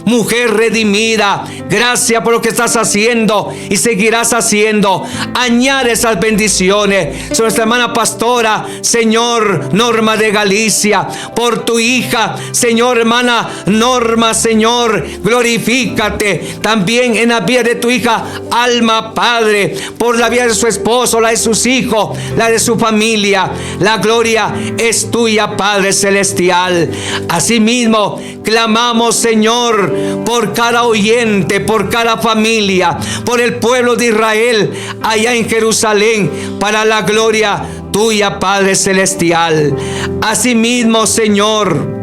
mujer redimida. Gracias por lo que estás haciendo y seguirás haciendo. Añade esas bendiciones sobre nuestra hermana pastora, Señor, Norma de Galicia, por tu hija, Señor, hermana Norma, Señor, glorifícate también en la vida de tu hija Alma, Padre, por la vida de su esposo, la de sus hijos, la de su familia. La gloria es tuya, Padre celestial. Asimismo, clamamos, Señor, por cada oyente, por cada familia, por el pueblo de Israel allá en Jerusalén, para la gloria tuya, Padre celestial. Asimismo, Señor,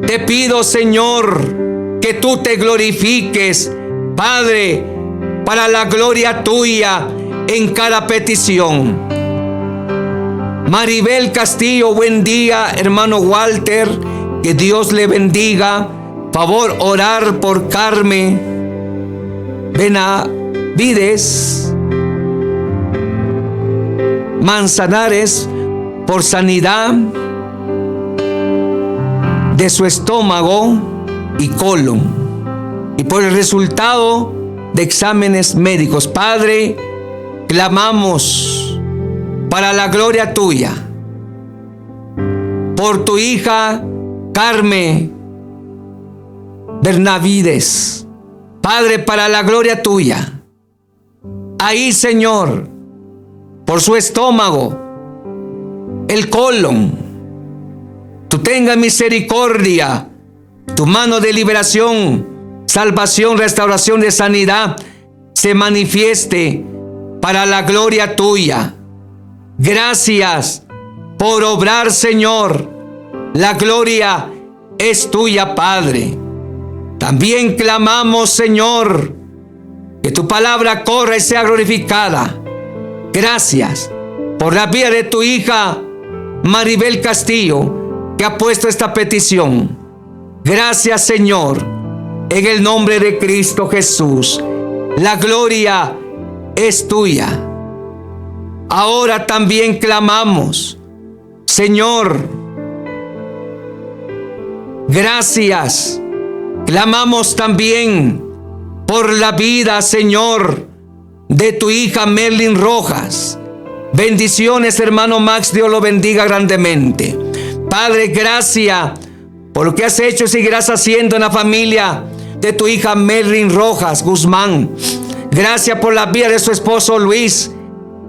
te pido, Señor, que tú te glorifiques, Padre, para la gloria tuya en cada petición. Maribel Castillo, buen día, hermano Walter, que Dios le bendiga. Favor orar por Carmen Benavides Manzanares por sanidad de su estómago y colon y por el resultado de exámenes médicos. Padre, clamamos para la gloria tuya por tu hija Carmen Benavides, Padre, para la gloria tuya. Ahí, Señor, por su estómago, el colon, tú tengas misericordia, tu mano de liberación, salvación, restauración de sanidad se manifieste para la gloria tuya. Gracias por obrar, Señor. La gloria es tuya, Padre. También clamamos, Señor, que tu palabra corra y sea glorificada. Gracias por la vida de tu hija Maribel Castillo, que ha puesto esta petición. Gracias, Señor, en el nombre de Cristo Jesús. La gloria es tuya. Ahora también clamamos, Señor, gracias. Clamamos también por la vida, Señor, de tu hija Merlin Rojas. Bendiciones, hermano Max, Dios lo bendiga grandemente. Padre, gracias por lo que has hecho y seguirás haciendo en la familia de tu hija Merlin Rojas Guzmán. Gracias por la vida de su esposo Luis.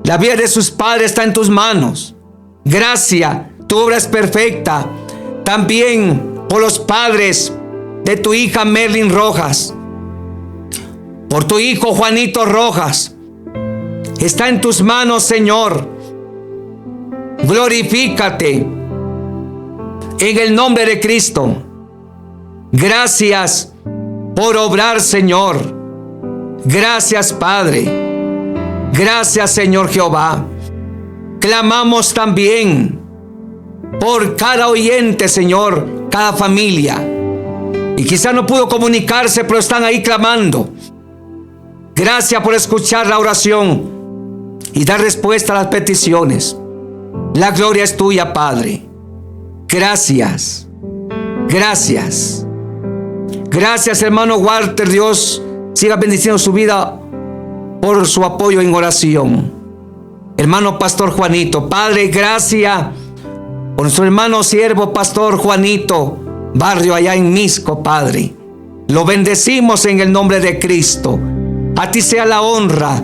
La vida de sus padres está en tus manos. Gracias, tu obra es perfecta. También por los padres de tu hija Merlin Rojas, por tu hijo Juanito Rojas. Está en tus manos, Señor. Glorifícate en el nombre de Cristo. Gracias por obrar, Señor. Gracias, Padre. Gracias, Señor Jehová. Clamamos también por cada oyente, Señor, cada familia. Y quizá no pudo comunicarse, pero están ahí clamando. Gracias por escuchar la oración y dar respuesta a las peticiones. La gloria es tuya, Padre. Gracias. Gracias. Gracias, hermano Walter. Dios siga bendiciendo su vida por su apoyo en oración. Hermano Pastor Juanito, Padre, gracias por nuestro hermano siervo Pastor Juanito Barrio allá en Misco, Padre. Lo bendecimos en el nombre de Cristo. A ti sea la honra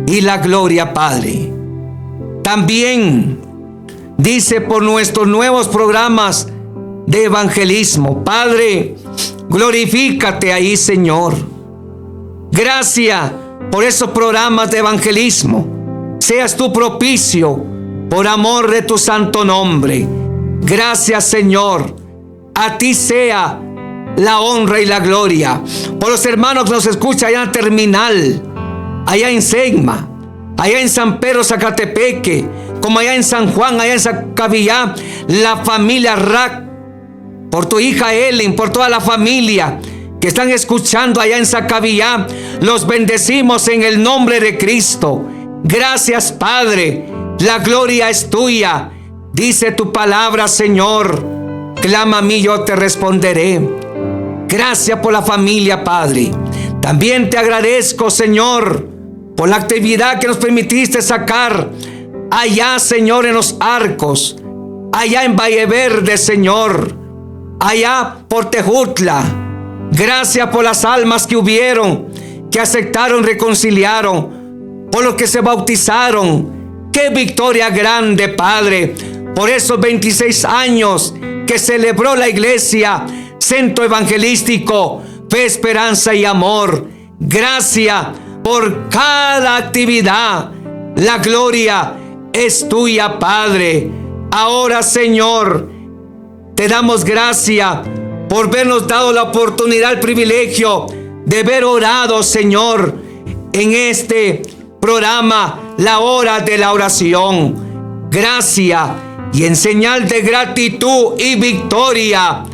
y la gloria, Padre. También dice por nuestros nuevos programas de evangelismo. Padre, glorifícate ahí, Señor. Gracias por esos programas de evangelismo. Seas tú propicio por amor de tu santo nombre. Gracias, Señor. A ti sea la honra y la gloria. Por los hermanos que nos escuchan allá en Terminal, allá en Segma, allá en San Pedro Zacatepeque, como allá en San Juan, allá en Zacabillá, la familia Rack, por tu hija Ellen, por toda la familia que están escuchando allá en Zacabillá, los bendecimos en el nombre de Cristo. Gracias, Padre. La gloria es tuya. Dice tu palabra, Señor. Clama a mí, yo te responderé. Gracias por la familia, Padre. También te agradezco, Señor, por la actividad que nos permitiste sacar allá, Señor, en los Arcos, allá en Valle Verde, Señor, allá por Tejutla. Gracias por las almas que hubieron, que aceptaron, reconciliaron, por los que se bautizaron. ¡Qué victoria grande, Padre! Por esos 26 años que celebró la iglesia, Centro Evangelístico, Fe, Esperanza y Amor. Gracias por cada actividad. La gloria es tuya, Padre. Ahora, Señor, te damos gracias por habernos dado la oportunidad, el privilegio de haber orado, Señor, en este programa, la hora de la oración. Gracias. Y en señal de gratitud y victoria,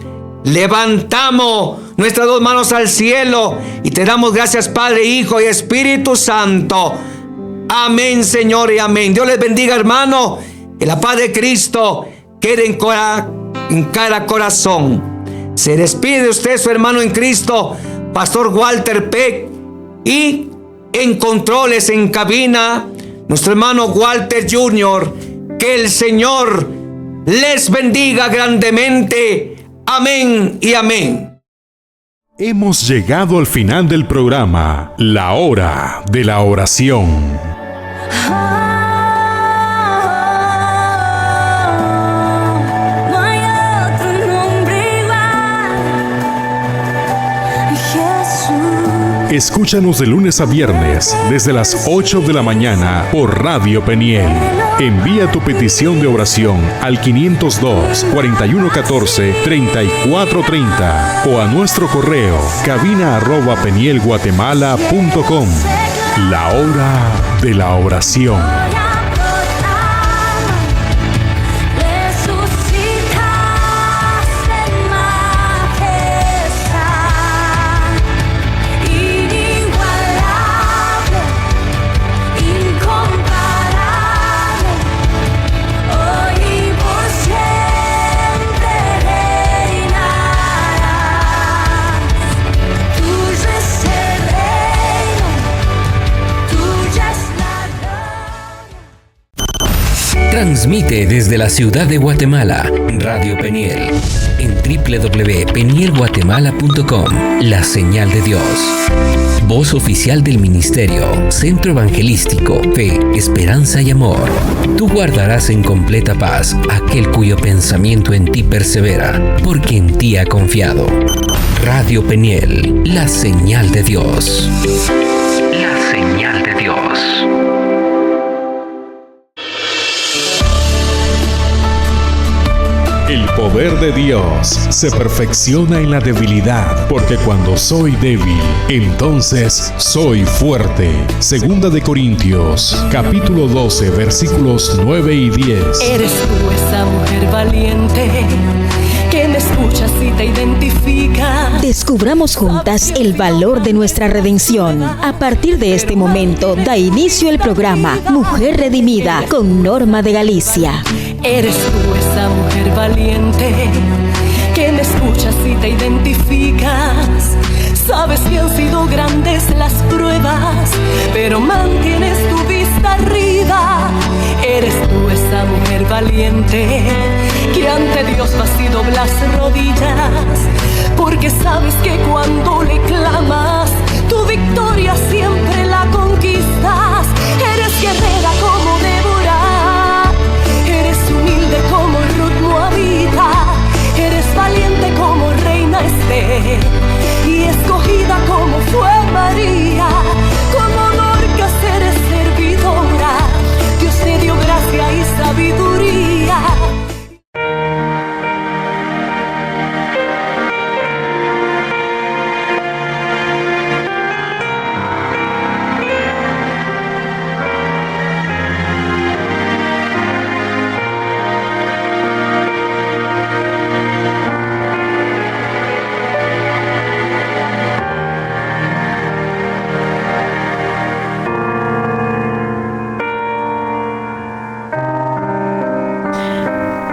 levantamos nuestras dos manos al cielo y te damos gracias, Padre, Hijo y Espíritu Santo. Amén, Señor, y amén. Dios les bendiga, hermano. Que la paz de Cristo quede en cada corazón. Se despide de usted, su hermano en Cristo, Pastor Walter Peck. Y en controles, en cabina, nuestro hermano Walter Jr. Que el Señor les bendiga grandemente. Amén y amén. Hemos llegado al final del programa, la hora de la oración. Escúchanos de lunes a viernes desde las 8 de la mañana por Radio Peniel. Envía tu petición de oración al 502-4114-3430 o a nuestro correo cabina@penielguatemala.com. La hora de la oración. Transmite desde la ciudad de Guatemala, Radio Peniel, en www.penielguatemala.com, la señal de Dios. Voz oficial del Ministerio, Centro Evangelístico, Fe, Esperanza y Amor. Tú guardarás en completa paz aquel cuyo pensamiento en ti persevera, porque en ti ha confiado. Radio Peniel, la señal de Dios. La señal de Dios. El poder de Dios se perfecciona en la debilidad, porque cuando soy débil, entonces soy fuerte. Segunda de Corintios, capítulo 12, versículos 9 y 10. Eres tú esa mujer valiente que me escuchas y te identifica. Descubramos juntas el valor de nuestra redención. A partir de este momento da inicio el programa Mujer Redimida con Norma de Galicia. Eres tú esa mujer valiente que me escuchas y te identificas. Sabes que han sido grandes las pruebas, pero mantienes tu vista arriba. Eres tú esa mujer valiente que ante Dios vas y doblas rodillas, porque sabes que cuando le clamas, tu victoria siempre la conquistas. Eres guerrera como Débora, eres humilde como Ruth Moabita, eres valiente como Reina Esther y escogida como fue María. Como Dorcas eres servidora, Dios te dio gracia y sabiduría.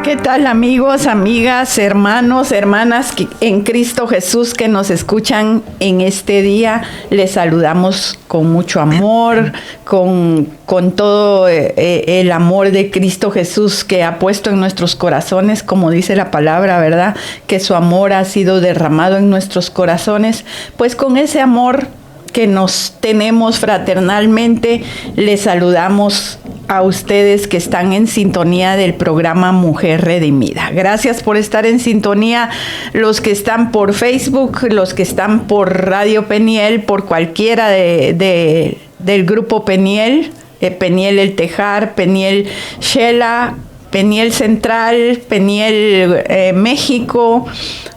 ¿Qué tal, amigos, amigas, hermanos, hermanas en Cristo Jesús que nos escuchan en este día? Les saludamos con mucho amor, con todo el amor de Cristo Jesús que ha puesto en nuestros corazones, como dice la palabra, ¿verdad? Que su amor ha sido derramado en nuestros corazones. Pues con ese amor que nos tenemos fraternalmente, les saludamos a ustedes que están en sintonía del programa Mujer Redimida. Gracias por estar en sintonía, los que están por Facebook, los que están por Radio Peniel, por cualquiera del grupo Peniel, Peniel El Tejar, Peniel Shela, Peniel Central, Peniel México,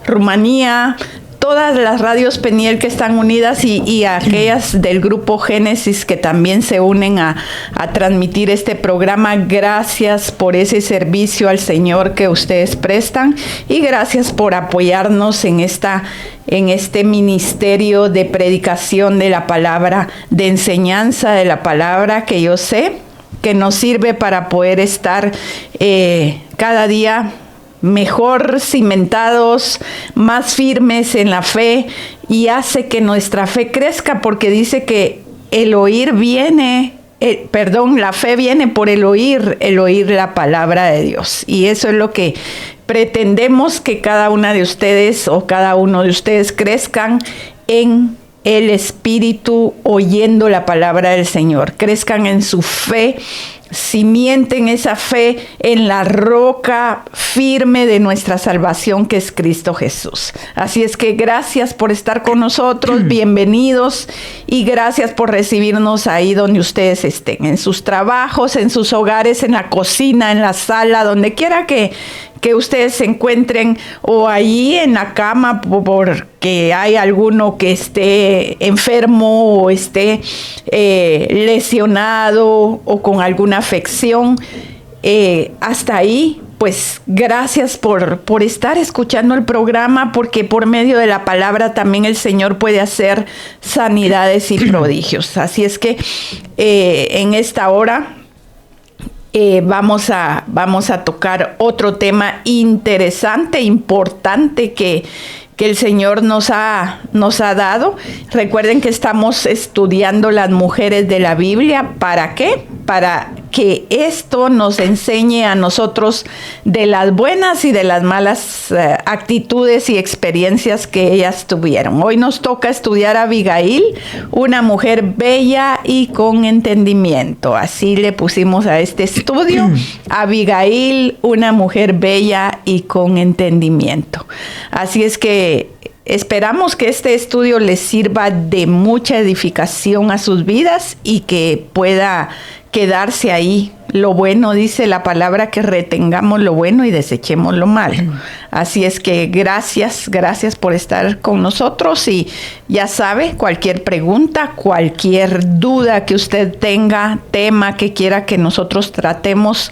Rumanía, todas las radios Peniel que están unidas y aquellas del grupo Génesis que también se unen a transmitir este programa. Gracias por ese servicio al Señor que ustedes prestan y gracias por apoyarnos en este ministerio de predicación de la palabra, de enseñanza de la palabra, que yo sé que nos sirve para poder estar cada día mejor cimentados, más firmes en la fe, y hace que nuestra fe crezca, porque dice que la fe viene por el oír la palabra de Dios. Y eso es lo que pretendemos, que cada una de ustedes o cada uno de ustedes crezcan en el Espíritu, oyendo la palabra del Señor, crezcan en su fe, cimienten esa fe en la roca firme de nuestra salvación, que es Cristo Jesús. Así es que gracias por estar con nosotros, bienvenidos, y gracias por recibirnos ahí donde ustedes estén, en sus trabajos, en sus hogares, en la cocina, en la sala, donde quiera que ustedes se encuentren, o allí en la cama porque hay alguno que esté enfermo o esté lesionado o con alguna afección. Hasta ahí, pues gracias por estar escuchando el programa, porque por medio de la palabra también el Señor puede hacer sanidades y prodigios. Así es que en esta hora vamos a tocar otro tema interesante, importante que el Señor nos ha dado. Recuerden que estamos estudiando las mujeres de la Biblia. ¿Para qué? Para que esto nos enseñe a nosotros de las buenas y de las malas actitudes y experiencias que ellas tuvieron. Hoy nos toca estudiar a Abigail, una mujer bella y con entendimiento. Así le pusimos a este estudio, Abigail, una mujer bella y con entendimiento. Así es que esperamos que este estudio les sirva de mucha edificación a sus vidas y que pueda quedarse ahí. Lo bueno, dice la palabra, que retengamos lo bueno y desechemos lo malo. Así es que gracias por estar con nosotros, y ya sabe, cualquier pregunta, cualquier duda que usted tenga, tema que quiera que nosotros tratemos,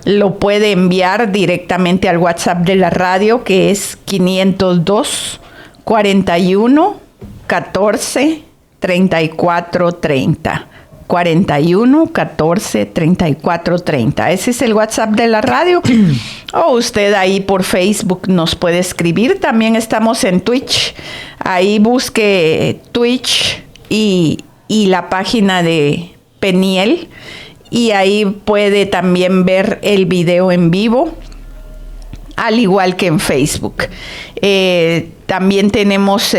lo puede enviar directamente al WhatsApp de la radio, que es 502 41 14 34 30. 41 14 34 30. Ese es el WhatsApp de la radio. O usted ahí por Facebook nos puede escribir. También estamos en Twitch. Ahí busque Twitch y la página de Peniel, y ahí puede también ver el video en vivo, al igual que en Facebook. También tenemos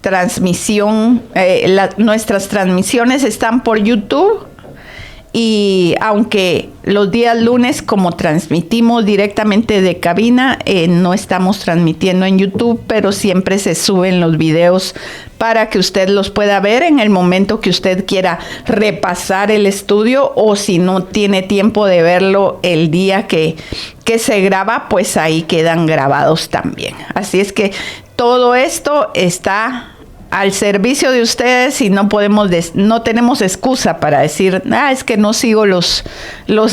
transmisión, nuestras transmisiones están por YouTube, y aunque los días lunes, como transmitimos directamente de cabina, no estamos transmitiendo en YouTube, pero siempre se suben los videos para que usted los pueda ver en el momento que usted quiera repasar el estudio, o si no tiene tiempo de verlo el día que se graba, pues ahí quedan grabados también. Así es que todo esto está al servicio de ustedes, y no tenemos excusa para decir, es que no sigo los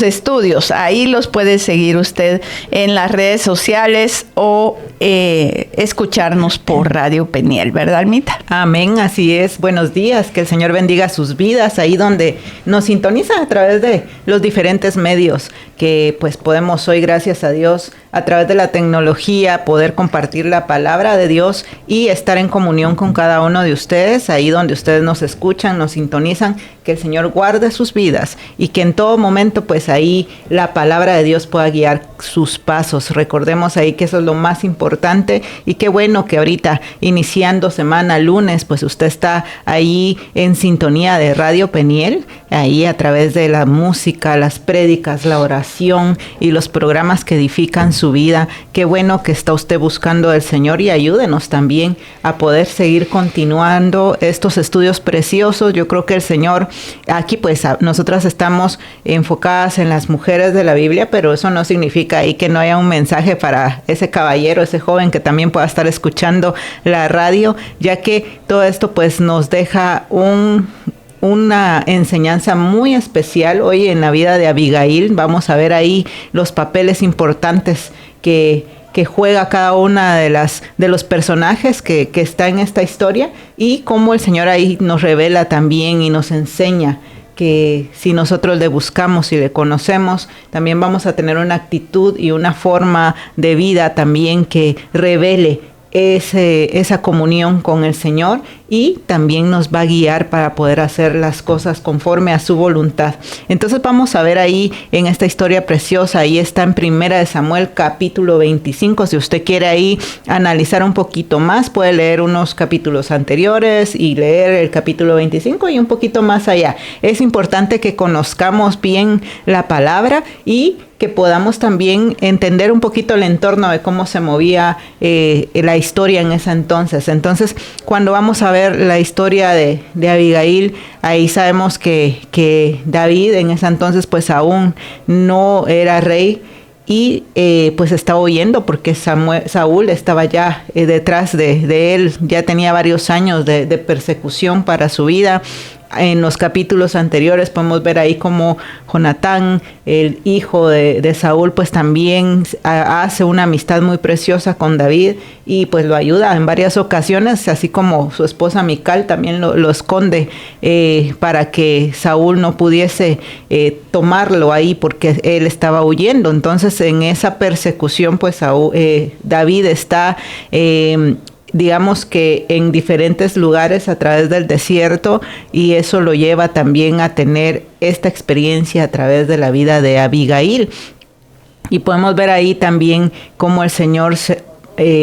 estudios. Ahí los puede seguir usted en las redes sociales o escucharnos por Radio Peniel, ¿verdad, Almita? Amén, así es. Buenos días, que el Señor bendiga sus vidas ahí donde nos sintonizan a través de los diferentes medios que pues podemos hoy, gracias a Dios, a través de la tecnología, poder compartir la palabra de Dios y estar en comunión con cada uno de ustedes, ahí donde ustedes nos escuchan, nos sintonizan, que el Señor guarde sus vidas y que en todo momento pues ahí la palabra de Dios pueda guiar sus pasos. Recordemos ahí que eso es lo más importante y qué bueno que ahorita iniciando semana lunes pues usted está ahí en sintonía de Radio Peniel, ahí a través de la música, las prédicas, la oración y los programas que edifican su vida. Qué bueno que está usted buscando al Señor y ayúdenos también a poder seguir continuando estos estudios preciosos. Yo creo que el Señor, aquí pues nosotras estamos enfocadas en las mujeres de la Biblia, pero eso no significa ahí que no haya un mensaje para ese caballero, ese joven que también pueda estar escuchando la radio, ya que todo esto pues nos deja una enseñanza muy especial hoy en la vida de Abigail. Vamos a ver ahí los papeles importantes que juega cada una de los personajes que está en esta historia y cómo el Señor ahí nos revela también y nos enseña que si nosotros le buscamos y le conocemos, también vamos a tener una actitud y una forma de vida también que revele esa comunión con el Señor y también nos va a guiar para poder hacer las cosas conforme a su voluntad. Entonces vamos a ver ahí en esta historia preciosa, ahí está en 1 de Samuel capítulo 25, si usted quiere ahí analizar un poquito más, puede leer unos capítulos anteriores y leer el capítulo 25 y un poquito más allá. Es importante que conozcamos bien la palabra y que podamos también entender un poquito el entorno de cómo se movía la historia en ese entonces. Entonces, cuando vamos a ver la historia de Abigail, ahí sabemos que David en ese entonces pues aún no era rey y pues estaba huyendo porque Saúl estaba ya detrás de él, ya tenía varios años de persecución para su vida. En los capítulos anteriores podemos ver ahí como Jonatán, el hijo de Saúl, pues también hace una amistad muy preciosa con David y pues lo ayuda en varias ocasiones, así como su esposa Mical también lo esconde para que Saúl no pudiese tomarlo ahí porque él estaba huyendo. Entonces en esa persecución pues David está digamos que en diferentes lugares a través del desierto y eso lo lleva también a tener esta experiencia a través de la vida de Abigail. Y podemos ver ahí también cómo el Señor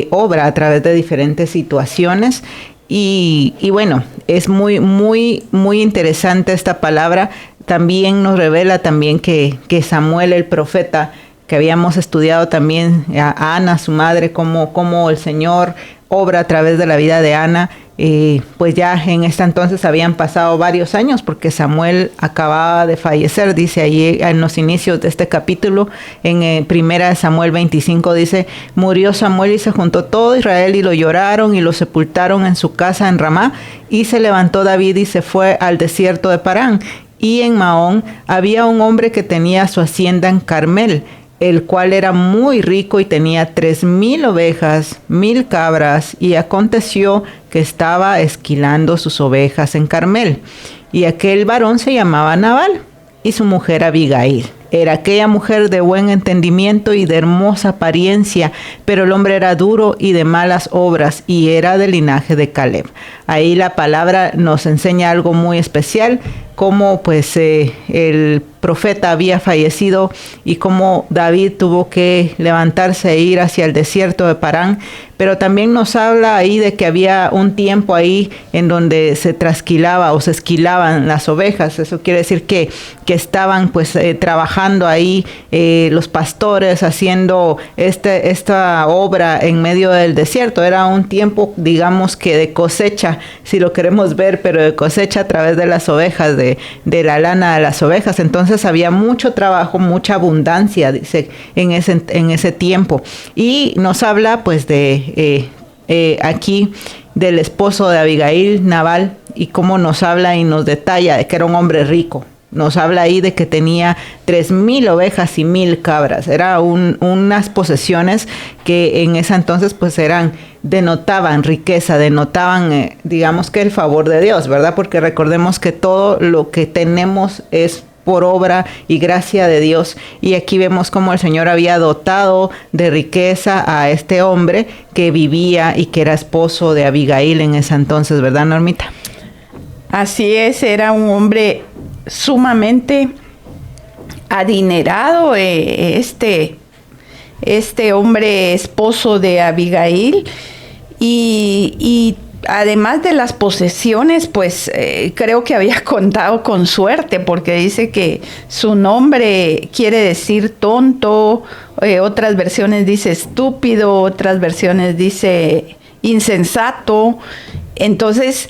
obra a través de diferentes situaciones. Y bueno, es muy, muy, muy interesante esta palabra. También nos revela también que Samuel, el profeta, que habíamos estudiado también a Ana, su madre, cómo el Señor obra a través de la vida de Ana, pues ya en esta entonces habían pasado varios años porque Samuel acababa de fallecer, dice ahí en los inicios de este capítulo, en 1 Samuel 25 dice, murió Samuel y se juntó todo Israel y lo lloraron y lo sepultaron en su casa en Ramá y se levantó David y se fue al desierto de Parán. Y en Maón había un hombre que tenía su hacienda en Carmel, el cual era muy rico y tenía 3,000 ovejas, 1,000 cabras, y aconteció que estaba esquilando sus ovejas en Carmel. Y aquel varón se llamaba Nabal, y su mujer Abigail. Era aquella mujer de buen entendimiento y de hermosa apariencia, pero el hombre era duro y de malas obras, y era del linaje de Caleb. Ahí la palabra nos enseña algo muy especial, cómo pues el profeta había fallecido y cómo David tuvo que levantarse e ir hacia el desierto de Parán, pero también nos habla ahí de que había un tiempo ahí en donde se trasquilaba o se esquilaban las ovejas. Eso quiere decir que estaban pues trabajando ahí los pastores haciendo esta obra en medio del desierto. Era un tiempo, digamos que de cosecha, si lo queremos ver, pero de cosecha a través de las ovejas, de la lana de las ovejas. Entonces había mucho trabajo, mucha abundancia, dice, en ese tiempo. Y nos habla pues de aquí del esposo de Abigail, Nabal, y cómo nos habla y nos detalla de que era un hombre rico. Nos habla ahí de que tenía 3,000 ovejas y 1,000 cabras. Era unas posesiones que en ese entonces pues denotaban riqueza, denotaban digamos que el favor de Dios, ¿verdad? Porque recordemos que todo lo que tenemos es por obra y gracia de Dios. Y aquí vemos cómo el Señor había dotado de riqueza a este hombre que vivía y que era esposo de Abigail en ese entonces, ¿verdad, Normita? Así es, era un hombre sumamente adinerado, este hombre esposo de Abigail, y además de las posesiones, pues creo que había contado con suerte, porque dice que su nombre quiere decir tonto, otras versiones dice estúpido, otras versiones dice insensato. Entonces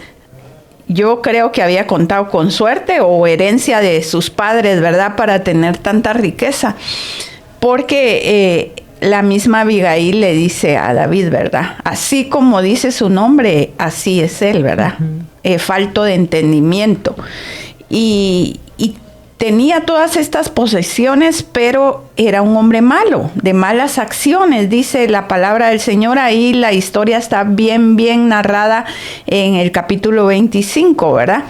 yo creo que había contado con suerte o herencia de sus padres, ¿verdad?, para tener tanta riqueza, porque la misma Abigail le dice a David, ¿verdad? Así como dice su nombre, así es él, ¿verdad? Falto de entendimiento. Y tenía todas estas posesiones, pero era un hombre malo, de malas acciones, dice la palabra del Señor. Ahí la historia está bien narrada en el capítulo 25, ¿verdad?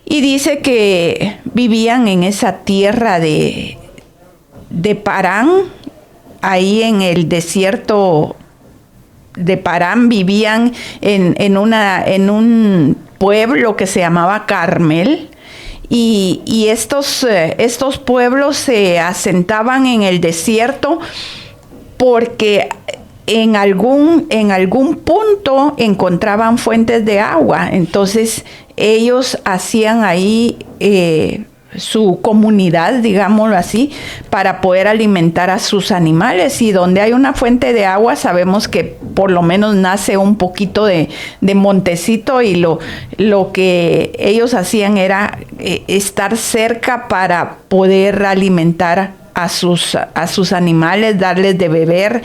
Y dice que vivían en esa tierra de Parán. Ahí en el desierto de Parán vivían en un pueblo que se llamaba Carmel, y estos pueblos se asentaban en el desierto porque en algún punto encontraban fuentes de agua. Entonces ellos hacían ahí su comunidad, digámoslo así, para poder alimentar a sus animales. Y donde hay una fuente de agua, sabemos que por lo menos nace un poquito de montecito, y lo que ellos hacían era estar cerca para poder alimentar a sus animales, darles de beber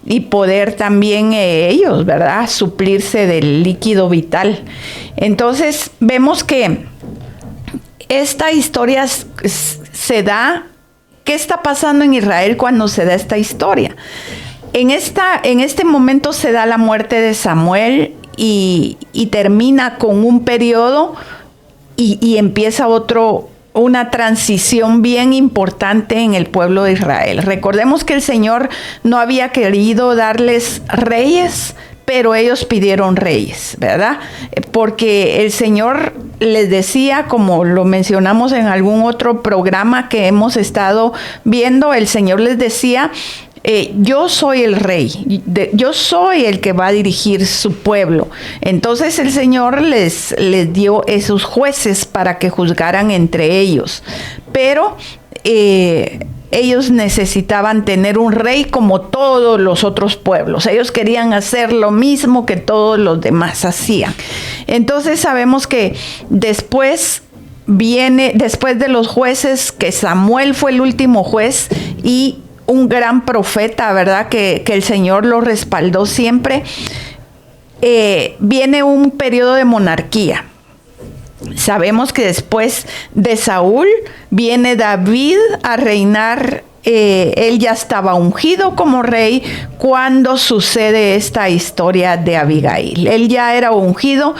y poder también ellos, ¿verdad?, suplirse del líquido vital. Entonces vemos que esta historia se da. ¿Qué está pasando en Israel cuando se da esta historia? En este momento se da la muerte de Samuel y termina con un periodo y empieza una transición bien importante en el pueblo de Israel. Recordemos que el Señor no había querido darles reyes, pero ellos pidieron reyes, ¿verdad? Porque el Señor les decía, como lo mencionamos en algún otro programa que hemos estado viendo, el Señor les decía, yo soy el rey, yo soy el que va a dirigir su pueblo. Entonces el Señor les dio esos jueces para que juzgaran entre ellos, pero ellos necesitaban tener un rey como todos los otros pueblos. Ellos querían hacer lo mismo que todos los demás hacían. Entonces sabemos que después de los jueces, que Samuel fue el último juez y un gran profeta, ¿verdad?, que el Señor lo respaldó siempre, viene un periodo de monarquía. Sabemos que después de Saúl viene David a reinar. Él ya estaba ungido como rey cuando sucede esta historia de Abigail. Él ya era ungido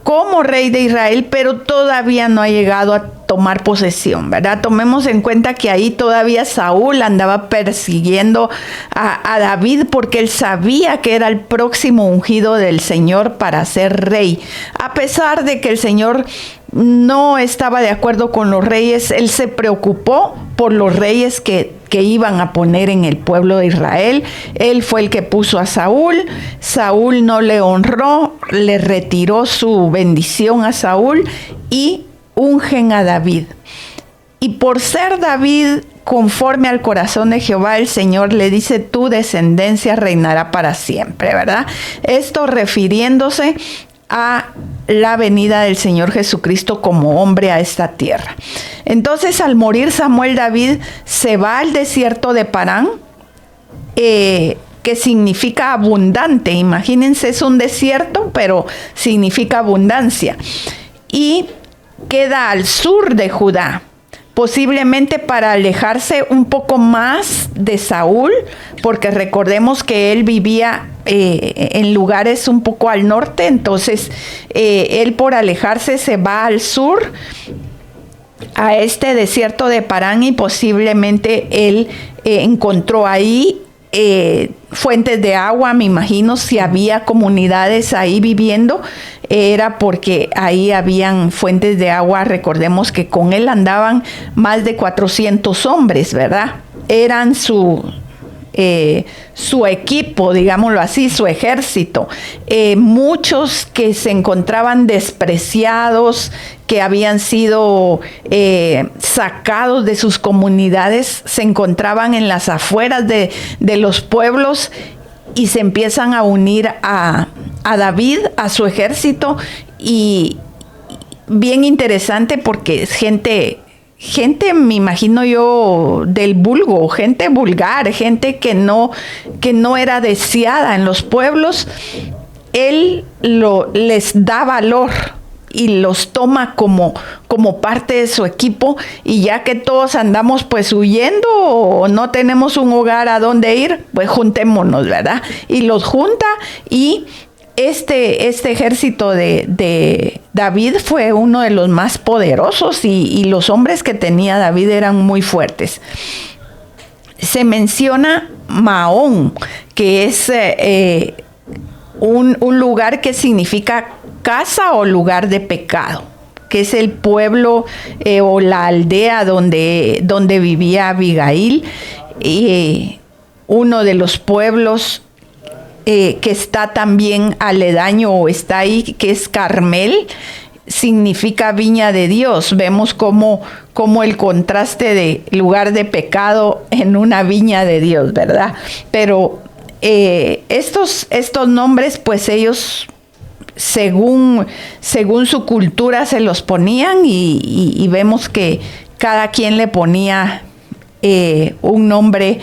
como rey de Israel, pero todavía no ha llegado a tomar posesión, ¿verdad? Tomemos en cuenta que ahí todavía Saúl andaba persiguiendo a David, porque él sabía que era el próximo ungido del Señor para ser rey. A pesar de que el Señor no estaba de acuerdo con los reyes, él se preocupó por los reyes que iban a poner en el pueblo de Israel. Él fue el que puso a Saúl. Saúl no le honró, le retiró su bendición a Saúl y ungen a David. Y por ser David conforme al corazón de Jehová, el Señor le dice: tu descendencia reinará para siempre, ¿verdad? Esto refiriéndose a la venida del Señor Jesucristo como hombre a esta tierra. Entonces, al morir Samuel, David se va al desierto de Parán, que significa abundante. Imagínense, es un desierto, pero significa abundancia. Y queda al sur de Judá, posiblemente para alejarse un poco más de Saúl, porque recordemos que él vivía en lugares un poco al norte. Entonces él, por alejarse, se va al sur a este desierto de Parán y posiblemente él encontró ahí fuentes de agua. Me imagino si había comunidades ahí viviendo, era porque ahí habían fuentes de agua. Recordemos que con él andaban más de 400 hombres, ¿verdad? Eran su equipo, digámoslo así, su ejército. Muchos que se encontraban despreciados, que habían sido sacados de sus comunidades, se encontraban en las afueras de los pueblos y se empiezan a unir a David, a su ejército. Y bien interesante porque es gente, me imagino yo, del vulgo, gente vulgar, gente que no era deseada en los pueblos. Él les da valor y los toma como parte de su equipo, y ya que todos andamos pues huyendo o no tenemos un hogar a donde ir, pues juntémonos, ¿verdad? Y los junta, y este ejército de David fue uno de los más poderosos, y los hombres que tenía David eran muy fuertes. Se menciona Maón, que es un lugar que significa casa o lugar de pecado, que es el pueblo o la aldea donde vivía Abigail, uno de los pueblos que está también aledaño o está ahí, que es Carmel, significa viña de Dios. Vemos como el contraste de lugar de pecado en una viña de Dios, ¿verdad? Pero estos nombres, pues ellos, según su cultura, se los ponían, y vemos que cada quien le ponía un nombre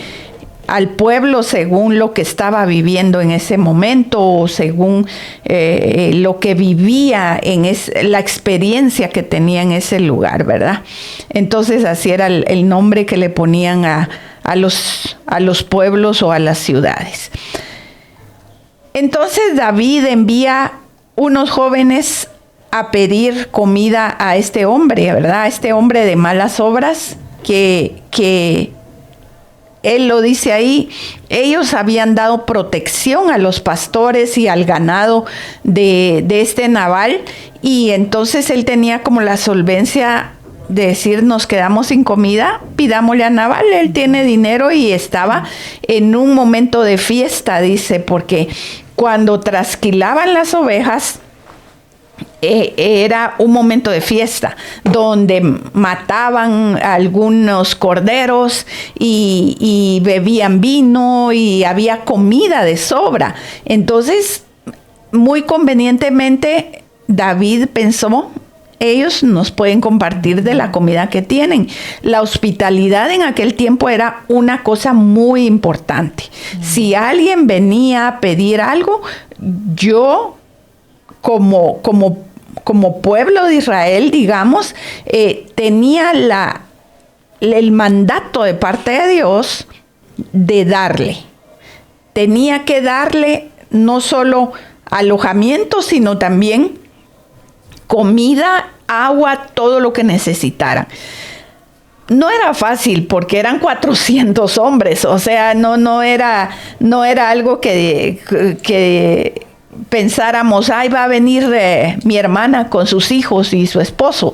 al pueblo según lo que estaba viviendo en ese momento, o según lo que vivía la experiencia que tenía en ese lugar, ¿verdad? Entonces así era el nombre que le ponían a los pueblos o a las ciudades. Entonces David envía unos jóvenes a pedir comida a este hombre, ¿verdad? A este hombre de malas obras, que él lo dice ahí. Ellos habían dado protección a los pastores y al ganado de este Nabal, y entonces él tenía como la solvencia de decir: nos quedamos sin comida, pidámosle a Nabal, él tiene dinero. Y estaba en un momento de fiesta, dice, porque cuando trasquilaban las ovejas, era un momento de fiesta donde mataban algunos corderos y bebían vino, y había comida de sobra. Entonces, muy convenientemente, David pensó: ellos nos pueden compartir de la comida que tienen. La hospitalidad en aquel tiempo era una cosa muy importante. Si alguien venía a pedir algo, yo como pueblo de Israel, digamos, tenía el mandato de parte de Dios de darle. Tenía que darle no solo alojamiento, sino también comida, agua, todo lo que necesitaran. No era fácil porque eran 400 hombres, o sea, no era algo que pensáramos: ay, va a venir mi hermana con sus hijos y su esposo,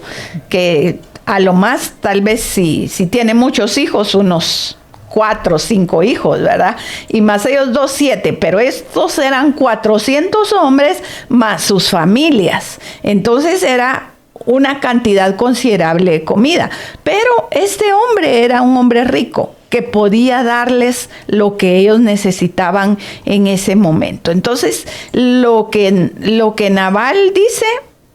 que a lo más, tal vez si tiene muchos hijos, unos 4 o 5 hijos, ¿verdad? Y más ellos 2, 7, pero estos eran 400 hombres más sus familias. Entonces era una cantidad considerable de comida. Pero este hombre era un hombre rico, que podía darles lo que ellos necesitaban en ese momento. Entonces, lo que Nabal dice: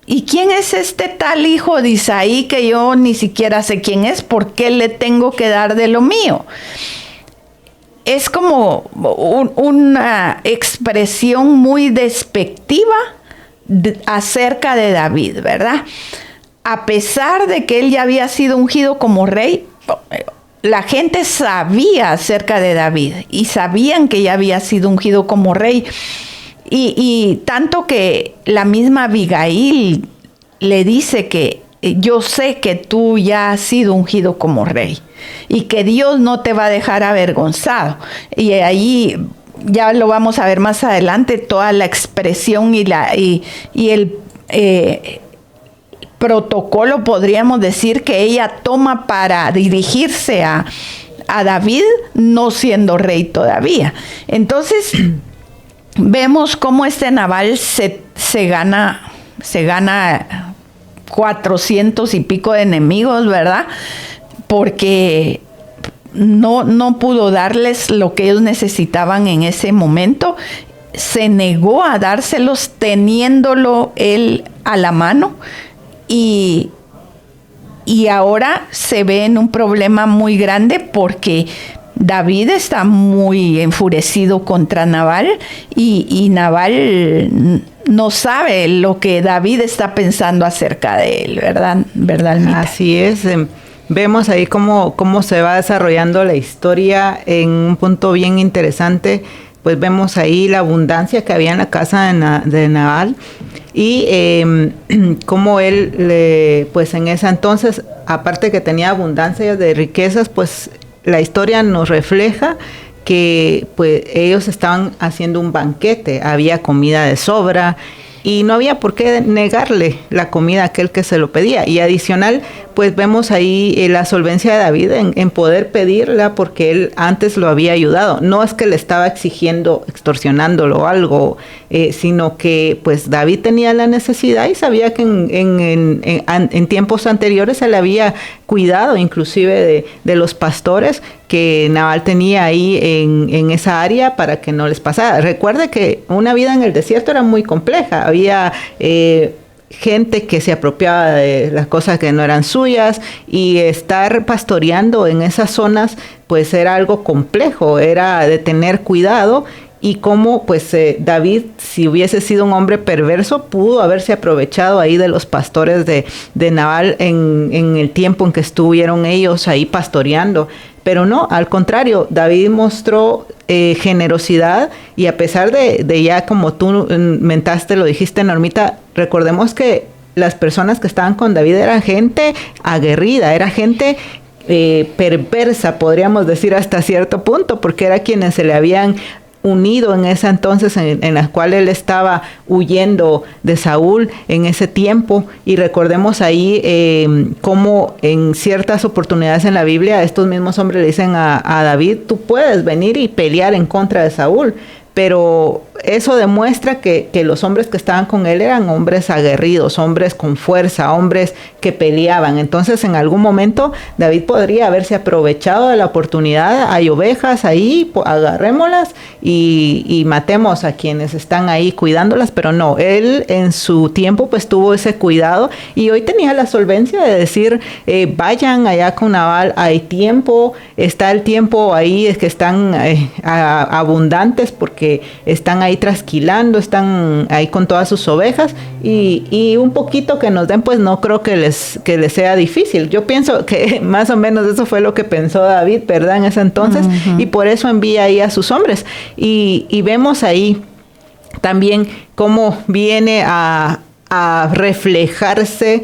¿y quién es este tal hijo de Isaí que yo ni siquiera sé quién es? ¿Por qué le tengo que dar de lo mío? Es como una expresión muy despectiva acerca de David, ¿verdad? A pesar de que él ya había sido ungido como rey, la gente sabía acerca de David y sabían que ya había sido ungido como rey. Y tanto que la misma Abigail le dice que yo sé que tú ya has sido ungido como rey y que Dios no te va a dejar avergonzado. Y ahí ya lo vamos a ver más adelante, toda la expresión y el protocolo, podríamos decir, que ella toma para dirigirse a David, no siendo rey todavía. Entonces vemos cómo Nabal se gana 400 y pico de enemigos, ¿verdad? Porque no pudo darles lo que ellos necesitaban en ese momento. Se negó a dárselos teniéndolo él a la mano, y ahora se ve en un problema muy grande porque David está muy enfurecido contra Nabal, y Nabal no sabe lo que David está pensando acerca de él, ¿verdad, Almita? Así es. Vemos ahí cómo se va desarrollando la historia en un punto bien interesante. Pues vemos ahí la abundancia que había en la casa de Nabal, y cómo él, pues en ese entonces, aparte que tenía abundancia de riquezas, pues la historia nos refleja que pues ellos estaban haciendo un banquete, había comida de sobra y no había por qué negarle la comida a aquel que se lo pedía. Y adicional, pues vemos ahí la solvencia de David en poder pedirla, porque él antes lo había ayudado. No es que le estaba exigiendo, extorsionándolo o algo, sino que pues David tenía la necesidad y sabía que en tiempos anteriores se le había cuidado inclusive de los pastores que Nabal tenía ahí en esa área para que no les pasara. Recuerde que una vida en el desierto era muy compleja. Había gente que se apropiaba de las cosas que no eran suyas, y estar pastoreando en esas zonas pues era algo complejo, era de tener cuidado. Y cómo pues David, si hubiese sido un hombre perverso, pudo haberse aprovechado ahí de los pastores de Nabal en el tiempo en que estuvieron ellos ahí pastoreando. Pero no, al contrario, David mostró generosidad, y a pesar de ya, como tú mentaste, lo dijiste, Normita, recordemos que las personas que estaban con David eran gente aguerrida, era gente perversa, podríamos decir hasta cierto punto, porque era quienes se le habían unido en ese entonces, en la cual él estaba huyendo de Saúl en ese tiempo. Y recordemos ahí cómo en ciertas oportunidades en la Biblia estos mismos hombres le dicen a David: tú puedes venir y pelear en contra de Saúl. Pero eso demuestra que los hombres que estaban con él eran hombres aguerridos, hombres con fuerza, hombres que peleaban. Entonces, en algún momento, David podría haberse aprovechado de la oportunidad. Hay ovejas ahí, agarrémoslas y matemos a quienes están ahí cuidándolas. Pero no, él en su tiempo pues tuvo ese cuidado, y hoy tenía la solvencia de decir: vayan allá con Nabal, hay tiempo, está el tiempo ahí, es que están abundantes porque están ahí trasquilando, están ahí con todas sus ovejas, y un poquito que nos den, pues no creo que les sea difícil. Yo pienso que más o menos eso fue lo que pensó David, ¿verdad? En ese entonces, y por eso envía ahí a sus hombres. Y vemos ahí también cómo viene a reflejarse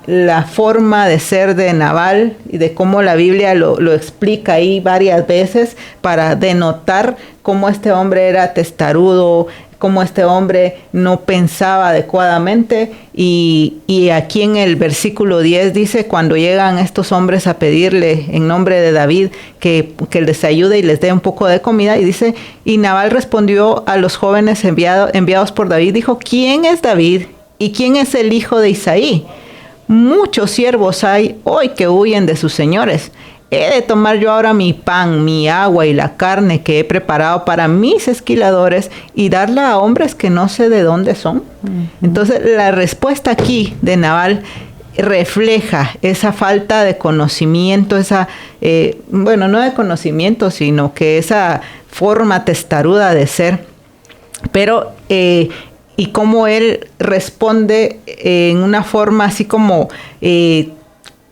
la forma de ser de Nabal, y de cómo la Biblia lo explica ahí varias veces para denotar cómo este hombre era testarudo, cómo este hombre no pensaba adecuadamente. Y aquí en el versículo 10 dice: cuando llegan estos hombres a pedirle en nombre de David que les ayude y les dé un poco de comida, y dice: y Nabal respondió a los jóvenes enviados por David, dijo: ¿quién es David y quién es el hijo de Isaí? Muchos siervos hay hoy que huyen de sus señores. ¿He de tomar yo ahora mi pan, mi agua y la carne que he preparado para mis esquiladores y darla a hombres que no sé de dónde son? Entonces, la respuesta aquí de Nabal refleja esa falta de conocimiento, no de conocimiento, sino que esa forma testaruda de ser. Pero y cómo él responde en una forma así como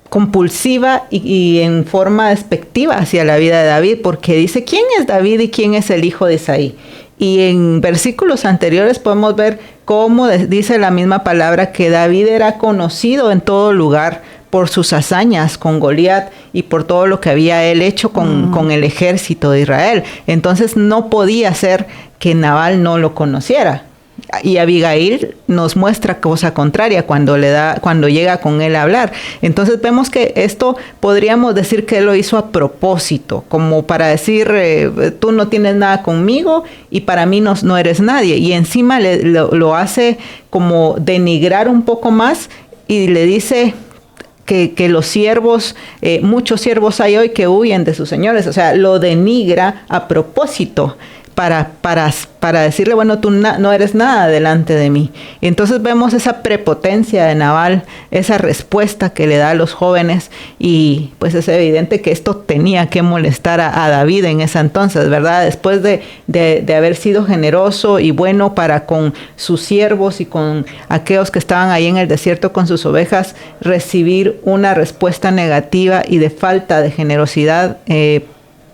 compulsiva y en forma despectiva hacia la vida de David, porque dice: ¿quién es David y quién es el hijo de Isaí? Y en versículos anteriores podemos ver cómo dice la misma palabra que David era conocido en todo lugar por sus hazañas con Goliat y por todo lo que había él hecho con el ejército de Israel. Entonces no podía ser que Nabal no lo conociera. Y Abigail nos muestra cosa contraria cuando llega con él a hablar. Entonces vemos que esto podríamos decir que él lo hizo a propósito, como para decir, tú no tienes nada conmigo y para mí no eres nadie. Y encima lo hace como denigrar un poco más y le dice que los siervos, muchos siervos hay hoy que huyen de sus señores. O sea, lo denigra a propósito para decirle, bueno, tú no eres nada delante de mí. Y entonces vemos esa prepotencia de Nabal, esa respuesta que le da a los jóvenes, y pues es evidente que esto tenía que molestar a David en ese entonces, ¿verdad? Después de haber sido generoso y bueno para con sus siervos y con aquellos que estaban ahí en el desierto con sus ovejas, recibir una respuesta negativa y de falta de generosidad,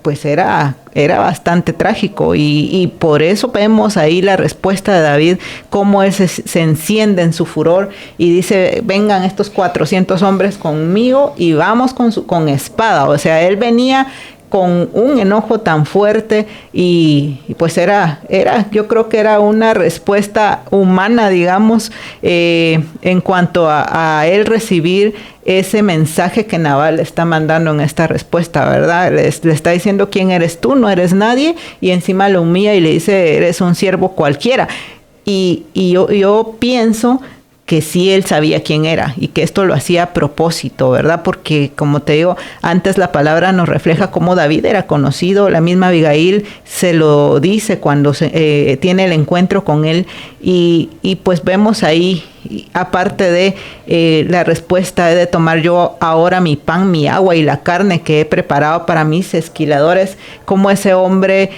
pues era bastante trágico, y por eso vemos ahí la respuesta de David, cómo él se enciende en su furor y dice, vengan estos 400 hombres conmigo y vamos con espada. O sea, él venía con un enojo tan fuerte y pues yo creo que era una respuesta humana, digamos, en cuanto a él recibir ese mensaje que Nabal le está mandando en esta respuesta, ¿verdad? Le está diciendo, ¿quién eres tú? No eres nadie, y encima lo humilla y le dice, eres un siervo cualquiera. Y yo pienso que sí él sabía quién era y que esto lo hacía a propósito, ¿verdad? Porque, como te digo, antes la palabra nos refleja cómo David era conocido. La misma Abigail se lo dice cuando tiene el encuentro con él, y pues vemos ahí, aparte de la respuesta de tomar yo ahora mi pan, mi agua y la carne que he preparado para mis esquiladores, cómo ese hombre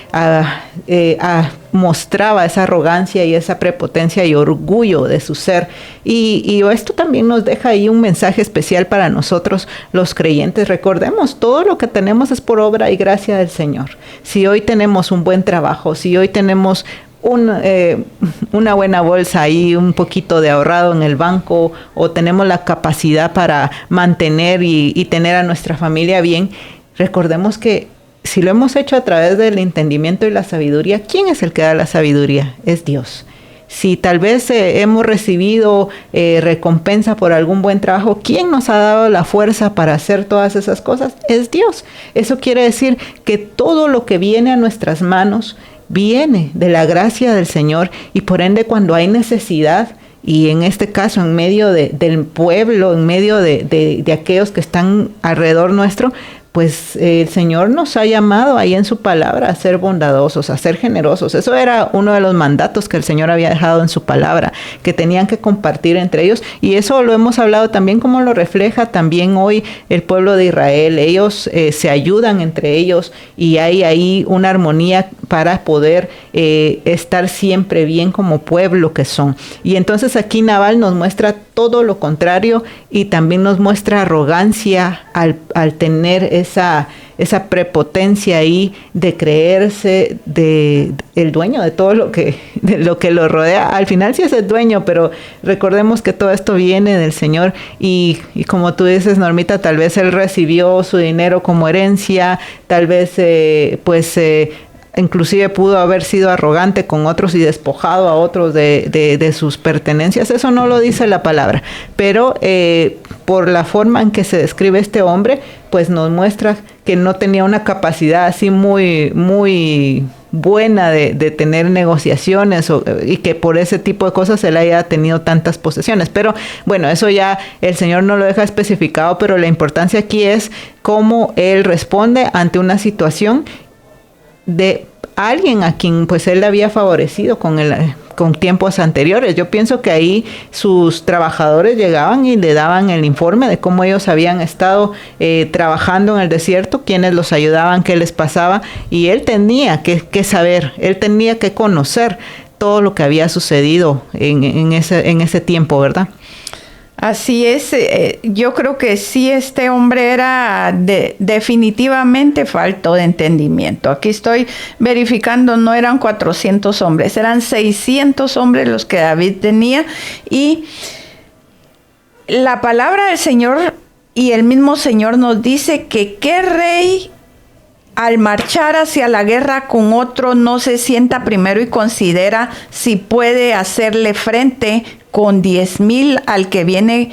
mostraba esa arrogancia y esa prepotencia y orgullo de su ser. Y esto también nos deja ahí un mensaje especial para nosotros los creyentes. Recordemos, todo lo que tenemos es por obra y gracia del Señor. Si hoy tenemos un buen trabajo, si hoy tenemos una buena bolsa ahí, un poquito de ahorrado en el banco, o tenemos la capacidad para mantener y tener a nuestra familia bien, recordemos que si lo hemos hecho a través del entendimiento y la sabiduría, ¿quién es el que da la sabiduría? Es Dios. Si tal vez hemos recibido recompensa por algún buen trabajo, ¿quién nos ha dado la fuerza para hacer todas esas cosas? Es Dios. Eso quiere decir que todo lo que viene a nuestras manos viene de la gracia del Señor, y por ende cuando hay necesidad, y en este caso en medio del pueblo, en medio de aquellos que están alrededor nuestro, pues el Señor nos ha llamado ahí en su palabra a ser bondadosos, a ser generosos. Eso era uno de los mandatos que el Señor había dejado en su palabra, que tenían que compartir entre ellos, y eso lo hemos hablado también, como lo refleja también hoy el pueblo de Israel. Ellos se ayudan entre ellos, y hay ahí una armonía para poder estar siempre bien como pueblo que son. Y entonces aquí Nabal nos muestra todo lo contrario, y también nos muestra arrogancia al tener esa prepotencia ahí de creerse el dueño de todo lo que lo rodea. Al final sí es el dueño, pero recordemos que todo esto viene del Señor, y como tú dices, Normita, tal vez él recibió su dinero como herencia, tal vez inclusive pudo haber sido arrogante con otros y despojado a otros de sus pertenencias. Eso no lo dice la palabra, pero por la forma en que se describe este hombre, pues nos muestra que no tenía una capacidad así muy, muy buena de tener negociaciones, y que por ese tipo de cosas él haya tenido tantas posesiones. Pero bueno, eso ya el Señor no lo deja especificado, pero la importancia aquí es cómo él responde ante una situación de alguien a quien pues él había favorecido con tiempos anteriores. Yo pienso que ahí sus trabajadores llegaban y le daban el informe de cómo ellos habían estado trabajando en el desierto, quiénes los ayudaban, qué les pasaba, y él tenía que saber, él tenía que conocer todo lo que había sucedido en ese tiempo, ¿verdad? Así es, yo creo que sí, este hombre era definitivamente falto de entendimiento. Aquí estoy verificando, no eran 400 hombres, eran 600 hombres los que David tenía, y la palabra del Señor y el mismo Señor nos dice que qué rey al marchar hacia la guerra con otro no se sienta primero y considera si puede hacerle frente con 10,000 al que viene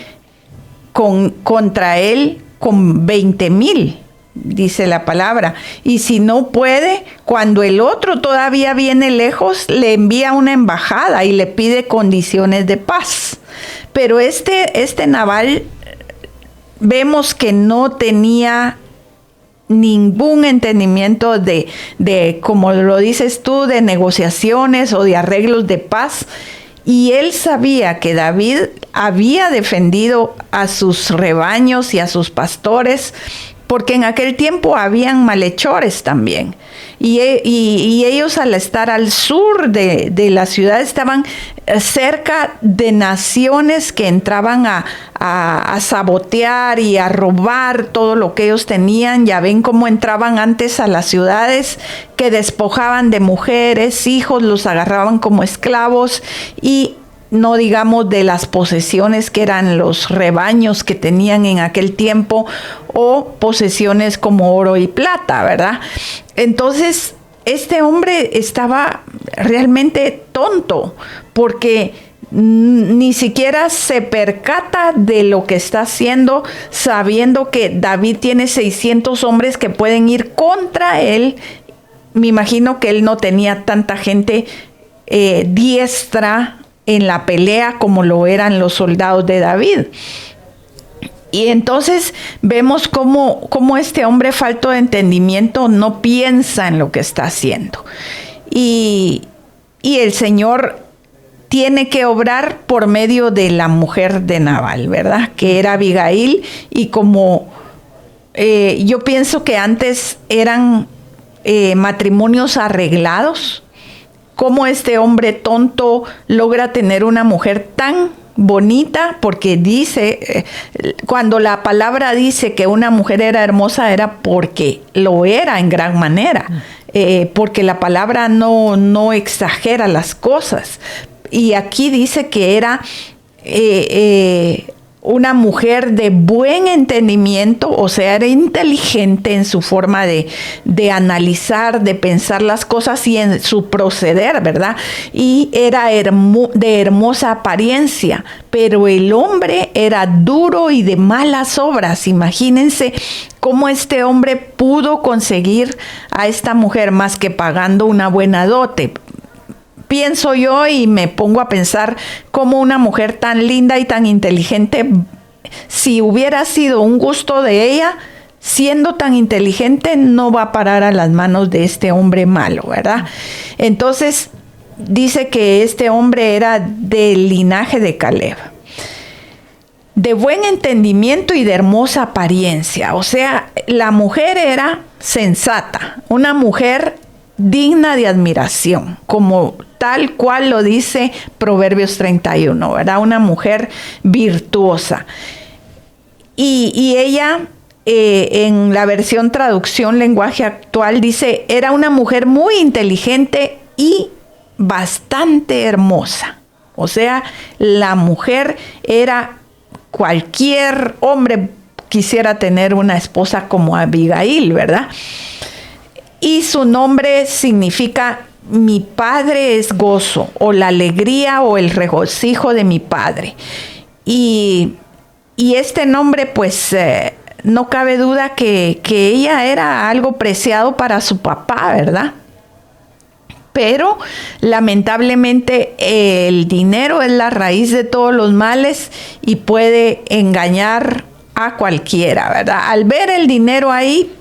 contra él con 20,000, dice la palabra. Y si no puede, cuando el otro todavía viene lejos, le envía una embajada y le pide condiciones de paz. Pero este Nabal vemos que no tenía ningún entendimiento de, como lo dices tú, de negociaciones o de arreglos de paz. Y él sabía que David había defendido a sus rebaños y a sus pastores, porque en aquel tiempo habían malhechores también. Y ellos, al estar al sur de la ciudad, estaban cerca de naciones que entraban a sabotear y a robar todo lo que ellos tenían. Ya ven cómo entraban antes a las ciudades, que despojaban de mujeres, hijos, los agarraban como esclavos, y no digamos de las posesiones que eran los rebaños que tenían en aquel tiempo, o posesiones como oro y plata, ¿verdad? Entonces, este hombre estaba realmente tonto, porque ni siquiera se percata de lo que está haciendo, sabiendo que David tiene 600 hombres que pueden ir contra él. Me imagino que él no tenía tanta gente diestra en la pelea como lo eran los soldados de David. Y entonces vemos cómo este hombre, falto de entendimiento, no piensa en lo que está haciendo. Y el Señor tiene que obrar por medio de la mujer de Nabal, ¿verdad? Que era Abigail. Y como yo pienso que antes eran matrimonios arreglados, cómo este hombre tonto logra tener una mujer tan bonita, porque dice, cuando la palabra dice que una mujer era hermosa, era porque lo era en gran manera, porque la palabra no exagera las cosas. Y aquí dice que era una mujer de buen entendimiento, o sea, era inteligente en su forma de analizar, de pensar las cosas y en su proceder, ¿verdad? Y era de hermosa apariencia, pero el hombre era duro y de malas obras. Imagínense cómo este hombre pudo conseguir a esta mujer más que pagando una buena dote. Pienso yo y me pongo a pensar cómo una mujer tan linda y tan inteligente, si hubiera sido un gusto de ella, siendo tan inteligente, no va a parar a las manos de este hombre malo, ¿verdad? Entonces dice que este hombre era del linaje de Caleb, de buen entendimiento y de hermosa apariencia. O sea, la mujer era sensata, una mujer digna de admiración, como tal cual lo dice Proverbios 31, ¿verdad? Una mujer virtuosa. Y ella, en la versión traducción lenguaje actual, dice, era una mujer muy inteligente y bastante hermosa. O sea, la mujer era, cualquier hombre quisiera tener una esposa como Abigail, ¿verdad? Y su nombre significa mi padre es gozo, o la alegría o el regocijo de mi padre. Y este nombre, pues, no cabe duda que ella era algo preciado para su papá, ¿verdad? Pero lamentablemente el dinero es la raíz de todos los males y puede engañar a cualquiera, ¿verdad? Al ver el dinero ahí,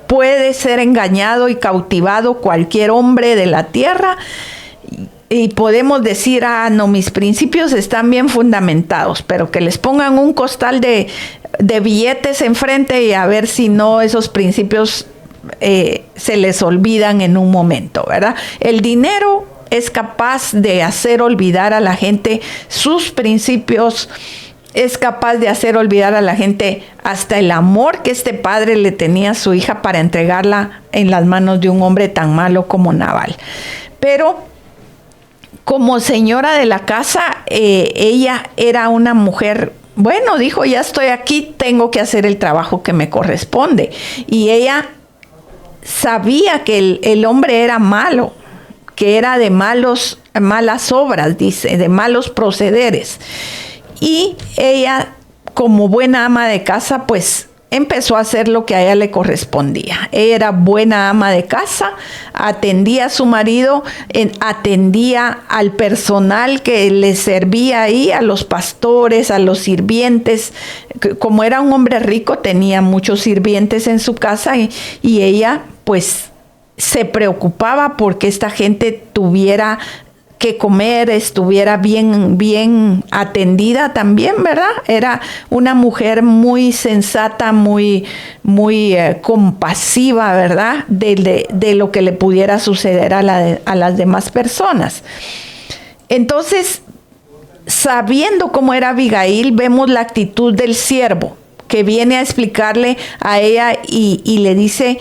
puede ser engañado y cautivado cualquier hombre de la tierra, y podemos decir, no, mis principios están bien fundamentados, pero que les pongan un costal de billetes enfrente y a ver si no esos principios se les olvidan en un momento, ¿verdad? El dinero es capaz de hacer olvidar a la gente sus principios es capaz de hacer olvidar a la gente hasta el amor que este padre le tenía a su hija para entregarla en las manos de un hombre tan malo como Nabal. Pero como señora de la casa, ella era una mujer, bueno, dijo, ya estoy aquí, tengo que hacer el trabajo que me corresponde. Y ella sabía que el hombre era malo, que era de malas obras, dice, de malos procederes. Y ella, como buena ama de casa, pues empezó a hacer lo que a ella le correspondía. Ella era buena ama de casa, atendía a su marido, atendía al personal que le servía ahí, a los pastores, a los sirvientes. Como era un hombre rico, tenía muchos sirvientes en su casa y ella pues se preocupaba porque esta gente tuviera que comer, estuviera bien atendida también, ¿verdad? Era una mujer muy sensata, muy compasiva, ¿verdad? De lo que le pudiera suceder a las demás personas. Entonces, sabiendo cómo era Abigail, vemos la actitud del siervo que viene a explicarle a ella y le dice,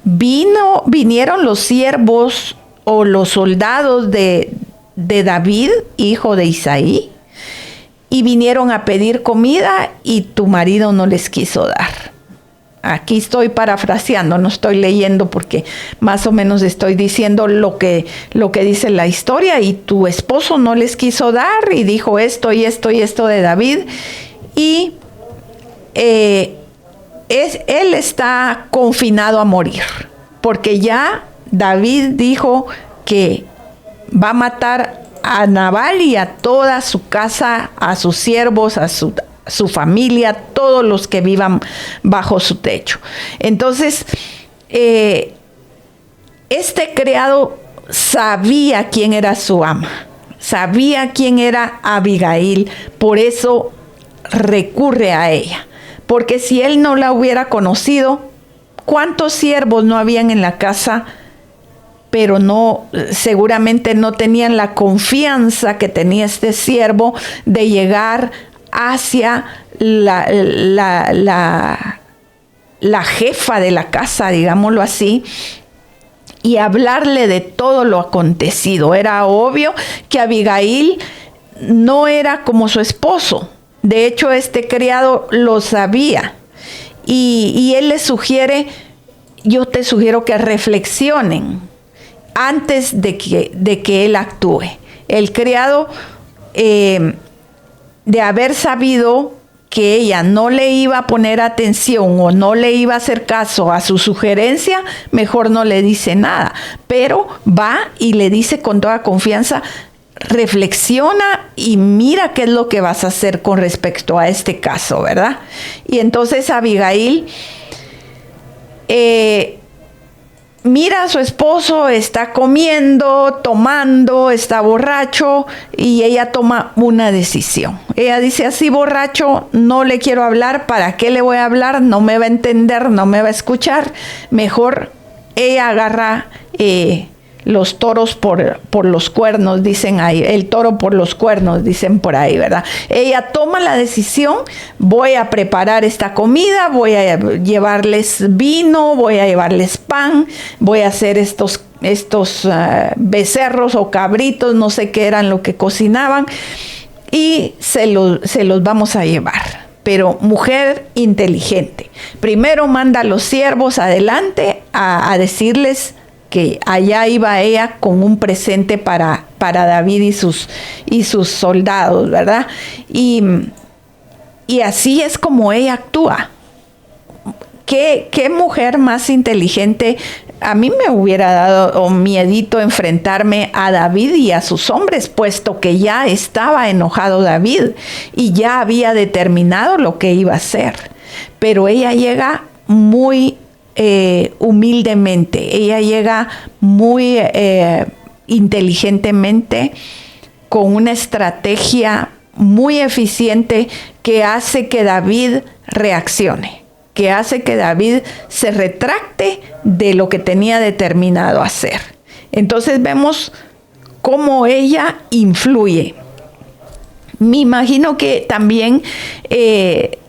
vinieron los siervos o los soldados de David, hijo de Isaí, y vinieron a pedir comida y tu marido no les quiso dar. Aquí estoy parafraseando, no estoy leyendo porque más o menos estoy diciendo lo que dice la historia, y tu esposo no les quiso dar y dijo esto y esto y esto de David, y él está confinado a morir, porque ya David dijo que va a matar a Nabal y a toda su casa, a sus siervos, a su familia, todos los que vivan bajo su techo. Entonces, este criado sabía quién era su ama, sabía quién era Abigail, por eso recurre a ella. Porque si él no la hubiera conocido, ¿cuántos siervos no habían en la casa? Pero seguramente no tenían la confianza que tenía este siervo de llegar hacia la jefa de la casa, digámoslo así, y hablarle de todo lo acontecido. Era obvio que Abigail no era como su esposo. De hecho, este criado lo sabía. Y él le sugiere, yo te sugiero que reflexionen antes de que él actúe. El criado, de haber sabido que ella no le iba a poner atención o no le iba a hacer caso a su sugerencia, mejor no le dice nada. Pero va y le dice con toda confianza, reflexiona y mira qué es lo que vas a hacer con respecto a este caso, ¿verdad? Y entonces Abigail mira a su esposo, está comiendo, tomando, está borracho, y ella toma una decisión. Ella dice, así borracho, no le quiero hablar, ¿para qué le voy a hablar? No me va a entender, no me va a escuchar. Mejor ella agarra los toros por los cuernos, dicen ahí, el toro por los cuernos, dicen por ahí, ¿verdad? Ella toma la decisión, voy a preparar esta comida, voy a llevarles vino, voy a llevarles pan, voy a hacer estos becerros o cabritos, no sé qué eran lo que cocinaban, y se los vamos a llevar. Pero mujer inteligente, primero manda a los siervos adelante a decirles que allá iba ella con un presente para David y sus soldados, ¿verdad? Y así es como ella actúa. ¿Qué mujer más inteligente? A mí me hubiera dado miedito enfrentarme a David y a sus hombres, puesto que ya estaba enojado David y ya había determinado lo que iba a hacer. Pero ella llega muy humildemente, ella llega muy inteligentemente, con una estrategia muy eficiente que hace que David reaccione, que hace que David se retracte de lo que tenía determinado hacer. Entonces vemos cómo ella influye. Me imagino que también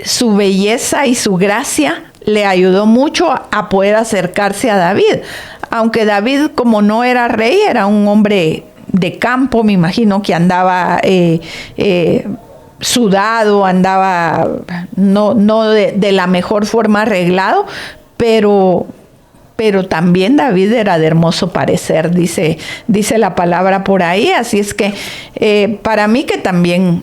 su belleza y su gracia le ayudó mucho a poder acercarse a David. Aunque David, como no era rey, era un hombre de campo, me imagino que andaba sudado, andaba no de la mejor forma arreglado, pero también David era de hermoso parecer, dice la palabra por ahí. Así es que para mí que también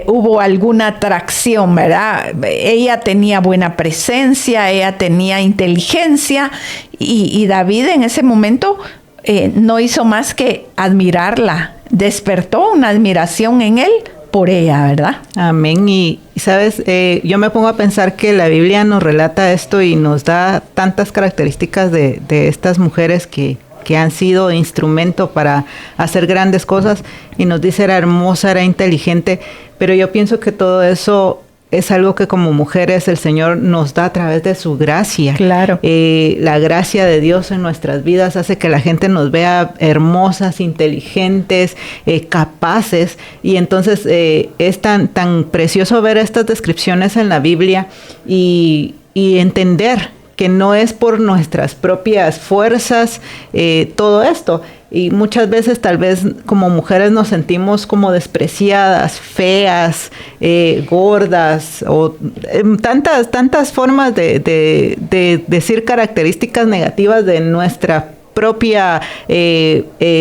hubo alguna atracción, ¿verdad? Ella tenía buena presencia, ella tenía inteligencia, y David en ese momento no hizo más que admirarla. Despertó una admiración en él por ella, ¿verdad? Amén. Y sabes, yo me pongo a pensar que la Biblia nos relata esto y nos da tantas características de estas mujeres que han sido instrumento para hacer grandes cosas, y nos dice era hermosa, era inteligente, pero yo pienso que todo eso es algo que como mujeres el Señor nos da a través de su gracia. Claro. La gracia de Dios en nuestras vidas hace que la gente nos vea hermosas, inteligentes, capaces, y entonces es tan precioso ver estas descripciones en la Biblia y entender que no es por nuestras propias fuerzas todo esto. Y muchas veces tal vez como mujeres nos sentimos como despreciadas, feas, gordas, o tantas formas de decir características negativas de nuestra propia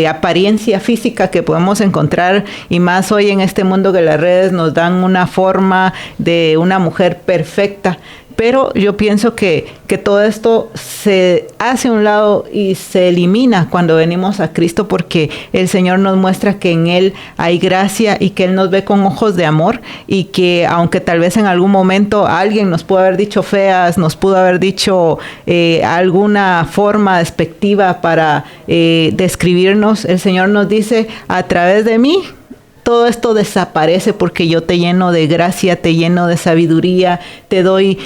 apariencia física que podemos encontrar, y más hoy en este mundo que las redes nos dan una forma de una mujer perfecta. Pero yo pienso que todo esto se hace a un lado y se elimina cuando venimos a Cristo, porque el Señor nos muestra que en Él hay gracia y que Él nos ve con ojos de amor, y que aunque tal vez en algún momento alguien nos pudo haber dicho feas, nos pudo haber dicho alguna forma despectiva para describirnos, el Señor nos dice: a través de mí todo esto desaparece, porque yo te lleno de gracia, te lleno de sabiduría, te doy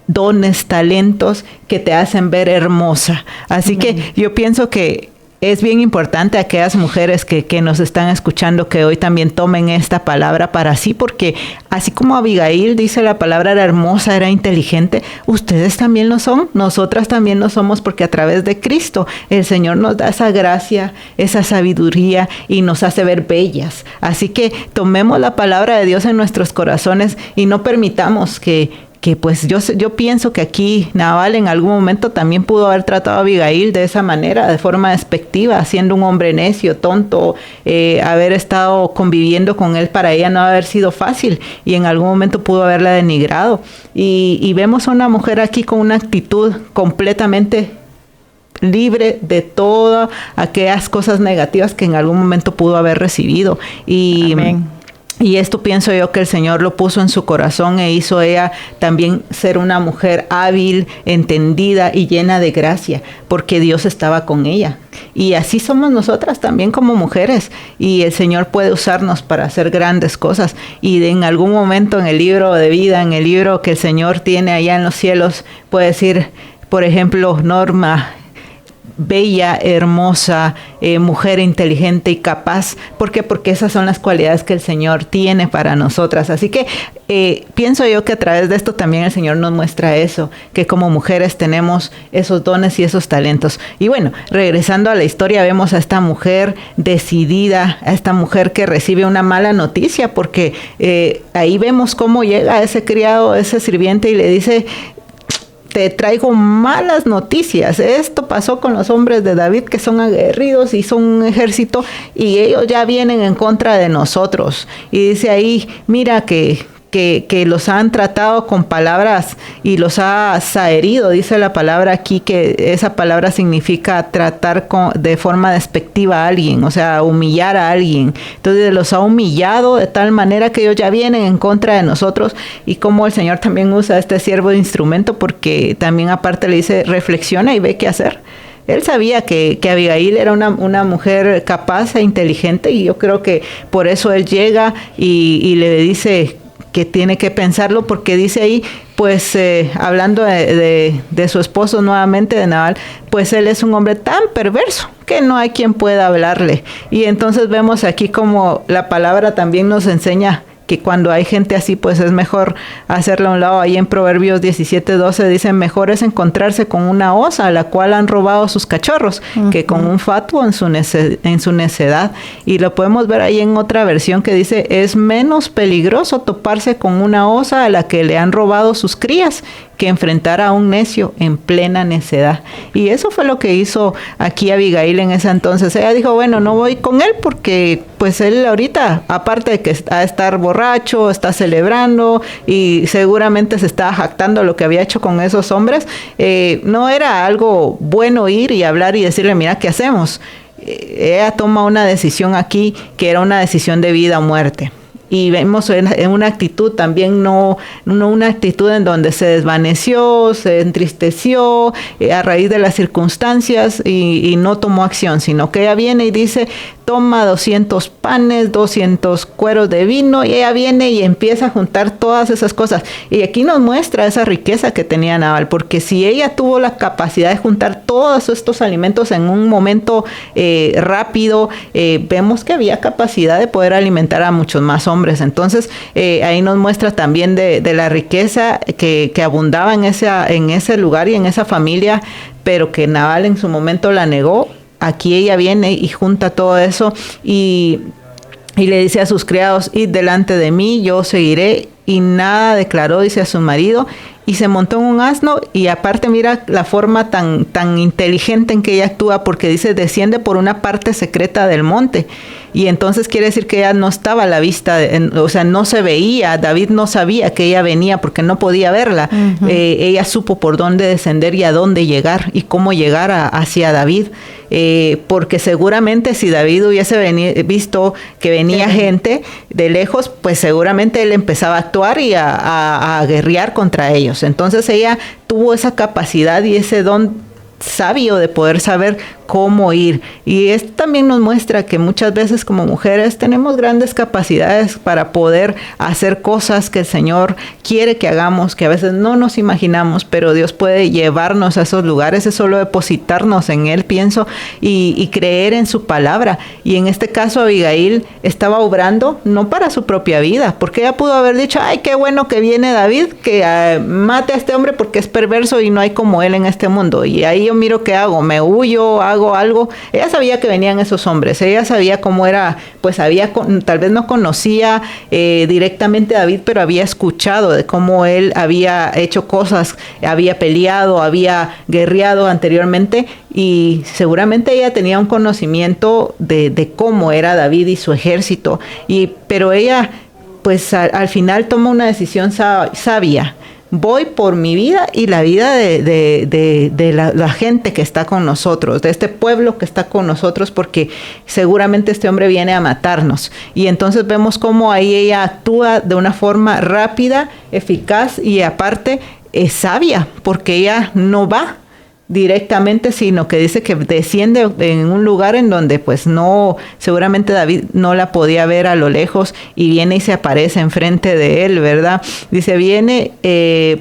dones, talentos que te hacen ver hermosa. Así que yo pienso que es bien importante a aquellas mujeres que nos están escuchando que hoy también tomen esta palabra para sí, porque así como Abigail dice la palabra era hermosa, era inteligente, ustedes también lo son, nosotras también lo somos, porque a través de Cristo el Señor nos da esa gracia, esa sabiduría, y nos hace ver bellas. Así que tomemos la palabra de Dios en nuestros corazones y no permitamos que pues yo pienso que aquí Nabal en algún momento también pudo haber tratado a Abigail de esa manera, de forma despectiva, siendo un hombre necio, tonto, haber estado conviviendo con él para ella no haber sido fácil, y en algún momento pudo haberla denigrado. Y vemos a una mujer aquí con una actitud completamente libre de todas aquellas cosas negativas que en algún momento pudo haber recibido. Amén. Y esto pienso yo que el Señor lo puso en su corazón e hizo ella también ser una mujer hábil, entendida y llena de gracia, porque Dios estaba con ella. Y así somos nosotras también como mujeres, y el Señor puede usarnos para hacer grandes cosas. Y en algún momento en el libro de vida, en el libro que el Señor tiene allá en los cielos, puede decir, por ejemplo, Norma, bella, hermosa, mujer inteligente y capaz. ¿Por qué? Porque esas son las cualidades que el Señor tiene para nosotras. Así que pienso yo que a través de esto también el Señor nos muestra eso, que como mujeres tenemos esos dones y esos talentos. Y bueno, regresando a la historia, vemos a esta mujer decidida, a esta mujer que recibe una mala noticia, porque ahí vemos cómo llega ese criado, ese sirviente, y le dice: te traigo malas noticias. Esto pasó con los hombres de David, que son aguerridos y son un ejército, y ellos ya vienen en contra de nosotros. Y dice ahí, mira que los han tratado con palabras y los ha herido. Dice la palabra aquí que esa palabra significa tratar de forma despectiva a alguien, o sea, humillar a alguien. Entonces los ha humillado de tal manera que ellos ya vienen en contra de nosotros. Y como el Señor también usa a este siervo de instrumento, porque también aparte le dice: reflexiona y ve qué hacer. Él sabía que Abigail era una mujer capaz e inteligente, y yo creo que por eso él llega y le dice que tiene que pensarlo, porque dice ahí, pues hablando de su esposo nuevamente, de Nabal, pues él es un hombre tan perverso que no hay quien pueda hablarle. Y entonces vemos aquí como la palabra también nos enseña que cuando hay gente así, pues es mejor hacerla a un lado. Ahí en Proverbios 17:12 dice, mejor es encontrarse con una osa a la cual han robado sus cachorros, que con un fatuo en su necedad. Y lo podemos ver ahí en otra versión que dice, es menos peligroso toparse con una osa a la que le han robado sus crías, que enfrentar a un necio en plena necedad. Y eso fue lo que hizo aquí Abigail en ese entonces. Ella dijo, bueno, no voy con él porque pues él ahorita, aparte de que está a estar borracho, está celebrando y seguramente se estaba jactando de lo que había hecho con esos hombres, no era algo bueno ir y hablar y decirle, mira, ¿qué hacemos? Ella toma una decisión aquí que era una decisión de vida o muerte. Y vemos en una actitud también, no una actitud en donde se desvaneció, se entristeció a raíz de las circunstancias y no tomó acción, sino que ella viene y dice, toma 200 panes, 200 cueros de vino, y ella viene y empieza a juntar todas esas cosas. Y aquí nos muestra esa riqueza que tenía Nabal, porque si ella tuvo la capacidad de juntar todos estos alimentos en un momento rápido, vemos que había capacidad de poder alimentar a muchos más hombres. Entonces, ahí nos muestra también de la riqueza que abundaba en ese lugar y en esa familia, pero que Nabal en su momento la negó. Aquí ella viene y junta todo eso y le dice a sus criados, id delante de mí, yo seguiré. Y nada declaró, dice a su marido, y se montó en un asno. Y aparte mira la forma tan inteligente en que ella actúa, porque dice, desciende por una parte secreta del monte. Y entonces quiere decir que ella no estaba a la vista, o sea, no se veía. David no sabía que ella venía porque no podía verla. Uh-huh. Ella supo por dónde descender y a dónde llegar y cómo llegar hacia David. Porque seguramente si David hubiese visto que venía gente de lejos, pues seguramente él empezaba a actuar y a guerrear contra ellos. Entonces ella tuvo esa capacidad y ese don sabio de poder saber cómo ir. Y esto también nos muestra que muchas veces como mujeres tenemos grandes capacidades para poder hacer cosas que el Señor quiere que hagamos, que a veces no nos imaginamos, pero Dios puede llevarnos a esos lugares. Es solo depositarnos en Él, pienso, y creer en su palabra. Y en este caso Abigail estaba obrando no para su propia vida, porque ella pudo haber dicho, ay, qué bueno que viene David, que mate a este hombre porque es perverso y no hay como él en este mundo. Y ahí yo miro qué hago, me huyo, hago algo. Ella sabía que venían esos hombres, ella sabía cómo era, pues tal vez no conocía directamente a David, pero había escuchado de cómo él había hecho cosas, había peleado, había guerreado anteriormente, y seguramente ella tenía un conocimiento de cómo era David y su ejército, pero ella pues al final toma una decisión sabia. Voy por mi vida y la vida de la gente que está con nosotros, de este pueblo que está con nosotros, porque seguramente este hombre viene a matarnos. Y entonces vemos cómo ahí ella actúa de una forma rápida, eficaz y aparte es sabia, porque ella no va directamente, sino que dice que desciende en un lugar en donde pues no, seguramente David no la podía ver a lo lejos, y viene y se aparece enfrente de él, ¿verdad? Dice, viene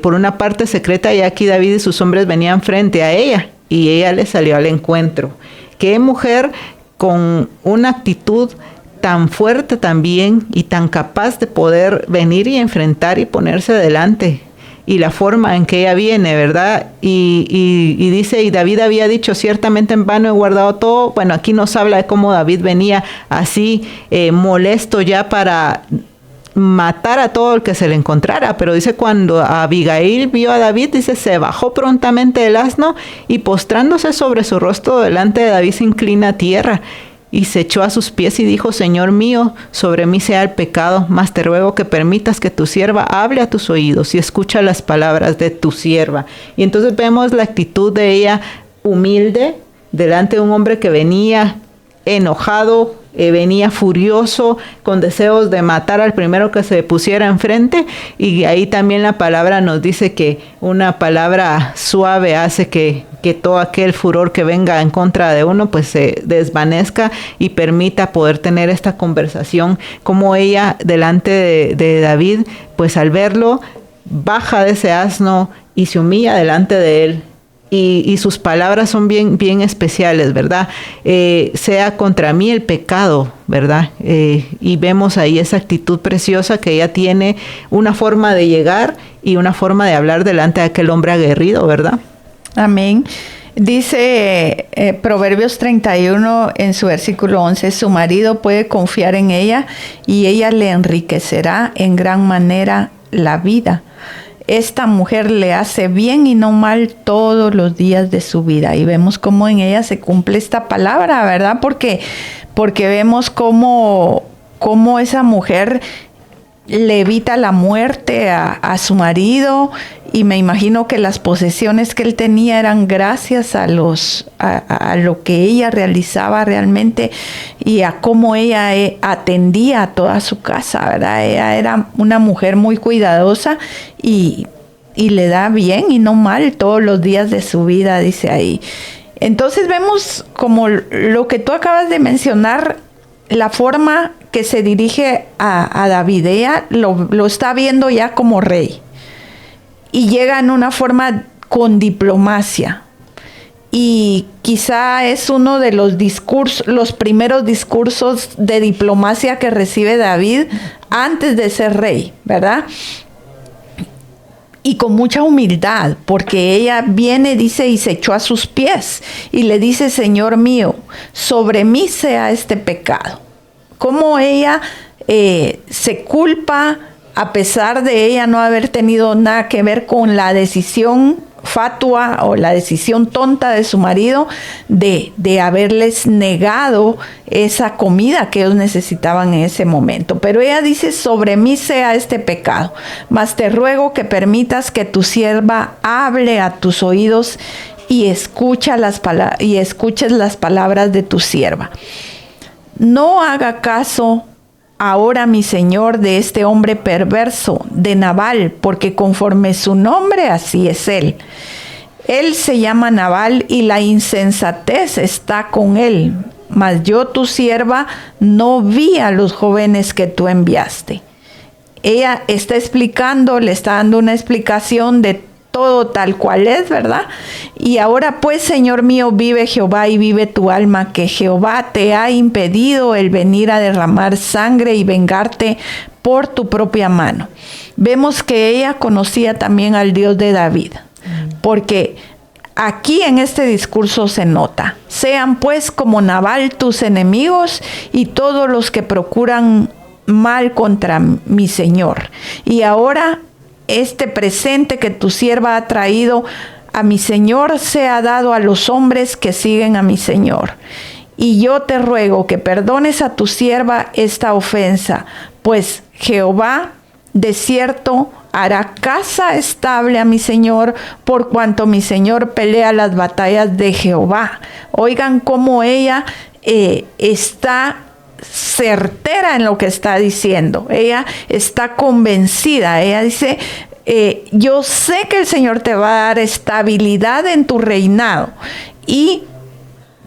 por una parte secreta, y aquí David y sus hombres venían frente a ella y ella le salió al encuentro. Qué mujer con una actitud tan fuerte también y tan capaz de poder venir y enfrentar y ponerse delante. Y la forma en que ella viene, ¿verdad? Y dice, y David había dicho, ciertamente en vano he guardado todo. Bueno, aquí nos habla de cómo David venía así molesto ya para matar a todo el que se le encontrara. Pero dice, cuando Abigail vio a David, dice, se bajó prontamente del asno y postrándose sobre su rostro delante de David se inclina a tierra. Y se echó a sus pies y dijo, Señor mío, sobre mí sea el pecado, mas te ruego que permitas que tu sierva hable a tus oídos y escucha las palabras de tu sierva. Y entonces vemos la actitud de ella humilde delante de un hombre que venía enojado, venía furioso, con deseos de matar al primero que se pusiera enfrente. Y ahí también la palabra nos dice que una palabra suave hace que todo aquel furor que venga en contra de uno pues se desvanezca y permita poder tener esta conversación. Como ella delante de David, pues al verlo baja de ese asno y se humilla delante de él y sus palabras son bien, bien especiales, ¿verdad? Sea contra mí el pecado, ¿verdad? Y vemos ahí esa actitud preciosa que ella tiene, una forma de llegar y una forma de hablar delante de aquel hombre aguerrido, ¿verdad? Amén. Dice Proverbios 31 en su versículo 11, su marido puede confiar en ella y ella le enriquecerá en gran manera la vida. Esta mujer le hace bien y no mal todos los días de su vida. Y vemos cómo en ella se cumple esta palabra, ¿verdad? Porque vemos cómo esa mujer le evita la muerte a su marido, y me imagino que las posesiones que él tenía eran gracias a lo que ella realizaba realmente y a cómo ella atendía a toda su casa, ¿verdad? Ella era una mujer muy cuidadosa y le da bien y no mal todos los días de su vida, dice ahí. Entonces vemos como lo que tú acabas de mencionar, la forma que se dirige a David. Ella lo está viendo ya como rey y llega en una forma con diplomacia, y quizá es uno de los primeros discursos de diplomacia que recibe David antes de ser rey, ¿verdad? Y con mucha humildad, porque ella viene, dice, y se echó a sus pies y le dice: Señor mío, sobre mí sea este pecado. Cómo ella se culpa, a pesar de ella no haber tenido nada que ver con la decisión fatua o la decisión tonta de su marido de haberles negado esa comida que ellos necesitaban en ese momento. Pero ella dice: sobre mí sea este pecado, mas te ruego que permitas que tu sierva hable a tus oídos y escuches las palabras de tu sierva. No haga caso ahora, mi señor, de este hombre perverso, de Nabal, porque conforme su nombre, así es él. Él se llama Nabal y la insensatez está con él. Mas yo, tu sierva, no vi a los jóvenes que tú enviaste. Ella está explicando, le está dando una explicación de todo tal cual es, ¿verdad? Y ahora pues, Señor mío, vive Jehová y vive tu alma, que Jehová te ha impedido el venir a derramar sangre y vengarte por tu propia mano. Vemos que ella conocía también al Dios de David, porque aquí en este discurso se nota: sean pues como Nabal tus enemigos y todos los que procuran mal contra mi Señor. Y ahora este presente que tu sierva ha traído a mi Señor sea dado a los hombres que siguen a mi Señor. Y yo te ruego que perdones a tu sierva esta ofensa, pues Jehová de cierto hará casa estable a mi Señor, por cuanto mi Señor pelea las batallas de Jehová. Oigan cómo ella está certera en lo que está diciendo. Ella está convencida. Ella dice: yo sé que el Señor te va a dar estabilidad en tu reinado, y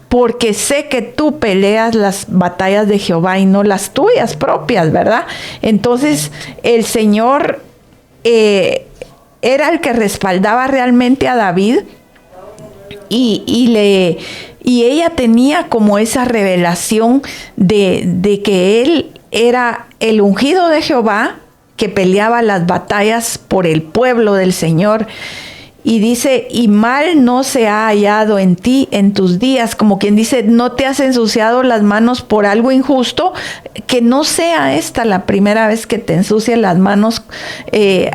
porque sé que tú peleas las batallas de Jehová y no las tuyas propias, ¿verdad? Entonces el Señor era el que respaldaba realmente a David, y ella tenía como esa revelación de que él era el ungido de Jehová, que peleaba las batallas por el pueblo del Señor. Y dice: y mal no se ha hallado en ti en tus días, como quien dice, no te has ensuciado las manos por algo injusto, que no sea esta la primera vez que te ensucias las manos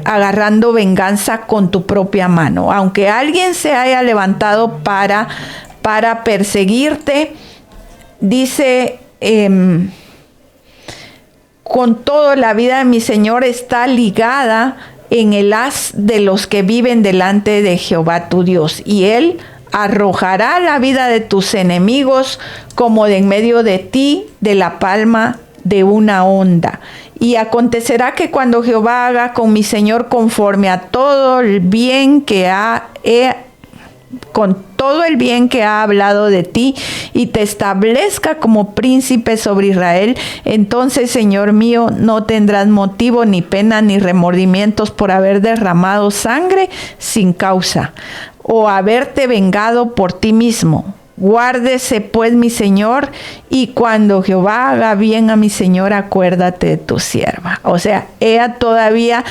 agarrando venganza con tu propia mano. Aunque alguien se haya levantado para perseguirte, dice: con todo la vida de mi Señor está ligada en el haz de los que viven delante de Jehová tu Dios, y él arrojará la vida de tus enemigos como de en medio de ti de la palma de una onda. Y acontecerá que cuando Jehová haga con mi Señor conforme a todo el bien que con todo el bien que ha hablado de ti, y te establezca como príncipe sobre Israel, entonces, Señor mío, no tendrás motivo, ni pena, ni remordimientos por haber derramado sangre sin causa. o haberte vengado por ti mismo. Guárdese pues mi señor, y cuando Jehová haga bien a mi señor, acuérdate de tu sierva. O sea, ella todavía,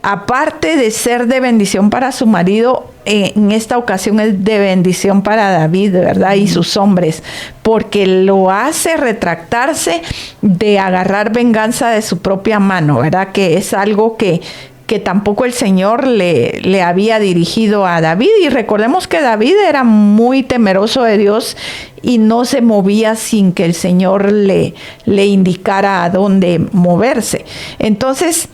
aparte de ser de bendición para su marido, en esta ocasión es de bendición para David, ¿verdad? Y sus hombres, porque lo hace retractarse de agarrar venganza de su propia mano, ¿verdad? Que es algo que tampoco el Señor le había dirigido a David. Y recordemos que David era muy temeroso de Dios y no se movía sin que el Señor le indicara a dónde moverse. Entonces,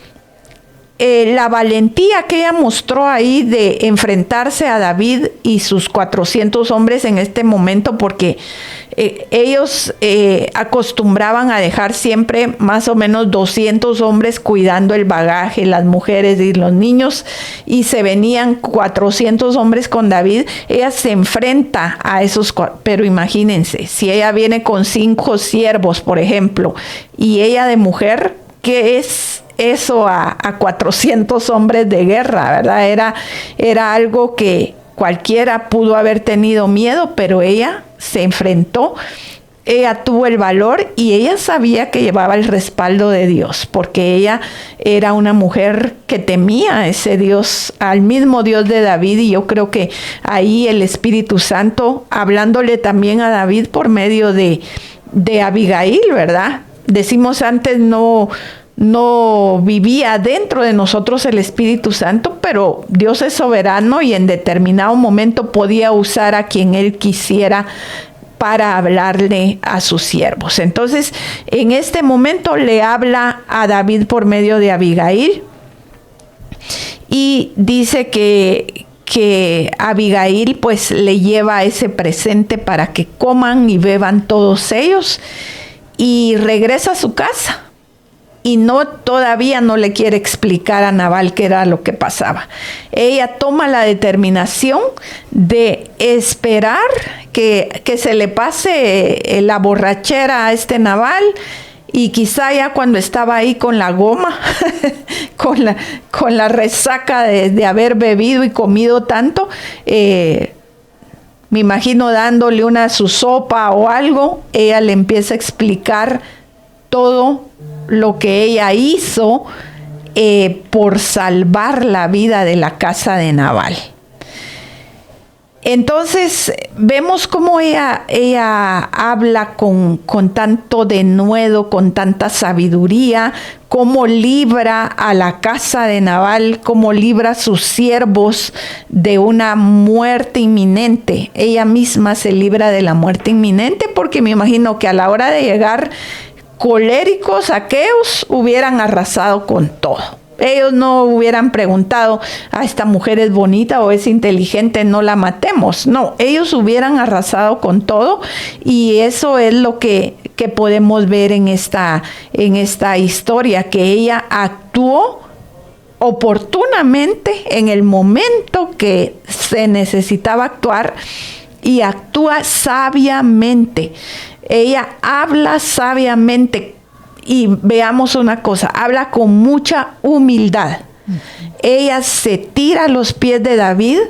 la valentía que ella mostró ahí de enfrentarse a David y sus 400 hombres en este momento, porque ellos acostumbraban a dejar siempre más o menos 200 hombres cuidando el bagaje, las mujeres y los niños, y se venían 400 hombres con David. Ella se enfrenta a esos, pero imagínense, si ella viene con 5 siervos, por ejemplo, y ella de mujer, ¿qué es eso a 400 hombres de guerra, verdad? Era algo que cualquiera pudo haber tenido miedo, pero ella se enfrentó, ella tuvo el valor y ella sabía que llevaba el respaldo de Dios, porque ella era una mujer que temía a ese Dios, al mismo Dios de David. Y yo creo que ahí el Espíritu Santo, hablándole también a David por medio de Abigail, ¿verdad? Decimos antes no vivía dentro de nosotros el Espíritu Santo, pero Dios es soberano y en determinado momento podía usar a quien Él quisiera para hablarle a sus siervos. Entonces, en este momento le habla a David por medio de Abigail y dice que Abigail pues le lleva ese presente para que coman y beban todos ellos, y regresa a su casa. Y todavía no le quiere explicar a Nabal qué era lo que pasaba. Ella toma la determinación de esperar que se le pase la borrachera a este Nabal, y quizá ya cuando estaba ahí con la goma, con la resaca de haber bebido y comido tanto, me imagino dándole su sopa o algo, ella le empieza a explicar todo lo que ella hizo por salvar la vida de la casa de Nabal. Entonces vemos cómo ella habla con tanto denuedo, con tanta sabiduría, cómo libra a la casa de Nabal, cómo libra a sus siervos de una muerte inminente. Ella misma se libra de la muerte inminente, porque me imagino que a la hora de llegar coléricos aqueos hubieran arrasado con todo. Ellos no hubieran preguntado, esta mujer es bonita o es inteligente, no la matemos. No, ellos hubieran arrasado con todo, y eso es lo que podemos ver en esta historia, que ella actuó oportunamente en el momento que se necesitaba actuar, y actúa sabiamente. Ella habla sabiamente. Y veamos una cosa, habla con mucha humildad. Ella se tira a los pies de David.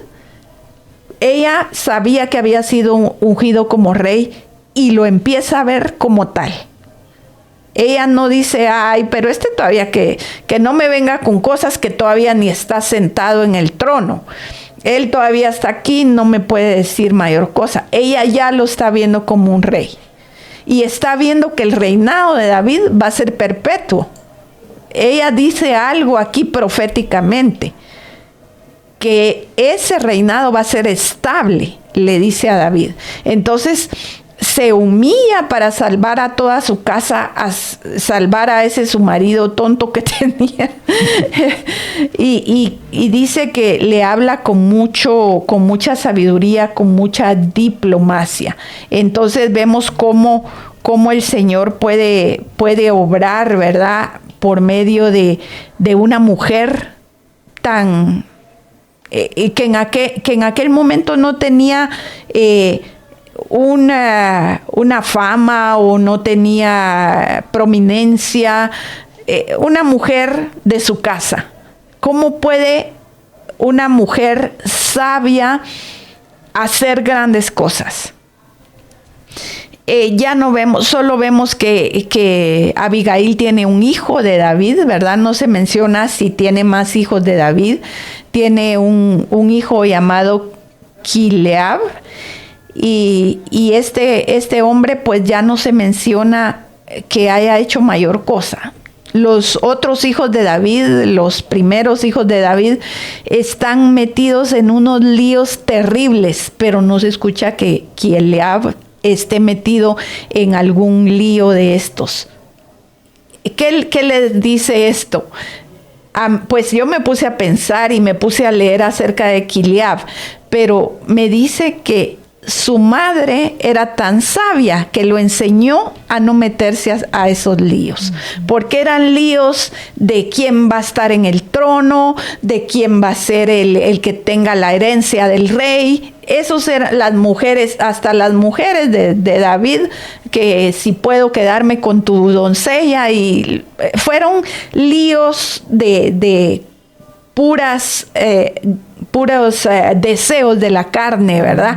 Ella sabía que había sido ungido como rey y lo empieza a ver como tal. Ella no dice, pero todavía que no me venga con cosas, que todavía ni está sentado en el trono. Él todavía está aquí, no me puede decir mayor cosa. Ella ya lo está viendo como un rey. Y está viendo que el reinado de David va a ser perpetuo. Ella dice algo aquí proféticamente, que ese reinado va a ser estable, le dice a David. Entonces se humilla para salvar a toda su casa, a salvar a ese su marido tonto que tenía. y dice que le habla con mucha sabiduría, con mucha diplomacia. Entonces vemos cómo el Señor puede obrar, ¿verdad?, por medio de una mujer tan que en aquel momento no tenía una fama o no tenía prominencia, una mujer de su casa. ¿Cómo puede una mujer sabia hacer grandes cosas. Ya no vemos, solo vemos que Abigail tiene un hijo de David, ¿verdad? No se menciona si tiene más hijos de David. Tiene un hijo llamado Kileab, y este hombre pues ya no se menciona que haya hecho mayor cosa. Los otros hijos de David, los primeros hijos de David, están metidos en unos líos terribles, pero no se escucha que Kileab esté metido en algún lío de estos. ¿Qué les dice esto? Pues yo me puse a pensar y me puse a leer acerca de Kileab, pero me dice que su madre era tan sabia que lo enseñó a no meterse a esos líos, porque eran líos de quién va a estar en el trono, de quién va a ser el que tenga la herencia del rey. Esos eran las mujeres, hasta las mujeres de David, que si puedo quedarme con tu doncella, y fueron líos de puros deseos de la carne, ¿verdad?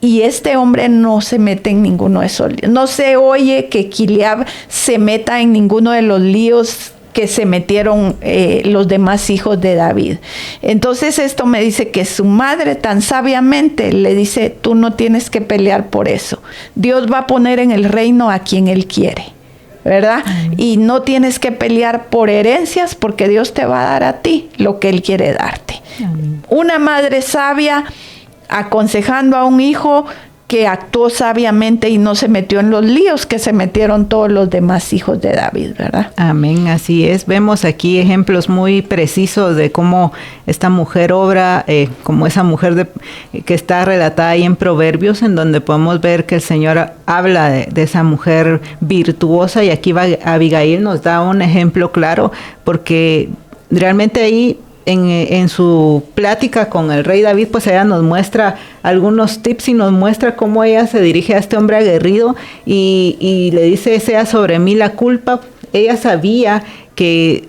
Y este hombre no se mete en ninguno de esos líos. No se oye que Kileab se meta en ninguno de los líos que se metieron los demás hijos de David. Entonces esto me dice que su madre tan sabiamente le dice: tú no tienes que pelear por eso. Dios va a poner en el reino a quien Él quiere, ¿verdad? Y no tienes que pelear por herencias, porque Dios te va a dar a ti lo que Él quiere darte. Una madre sabia aconsejando a un hijo que actuó sabiamente y no se metió en los líos que se metieron todos los demás hijos de David, ¿verdad? Amén, así es. Vemos aquí ejemplos muy precisos de cómo esta mujer obra, como esa mujer que está relatada ahí en Proverbios, en donde podemos ver que el Señor habla de esa mujer virtuosa, y aquí Abigail nos da un ejemplo claro, porque realmente ahí en su plática con el rey David, pues ella nos muestra algunos tips y nos muestra cómo ella se dirige a este hombre aguerrido y le dice: sea sobre mí la culpa. Ella sabía que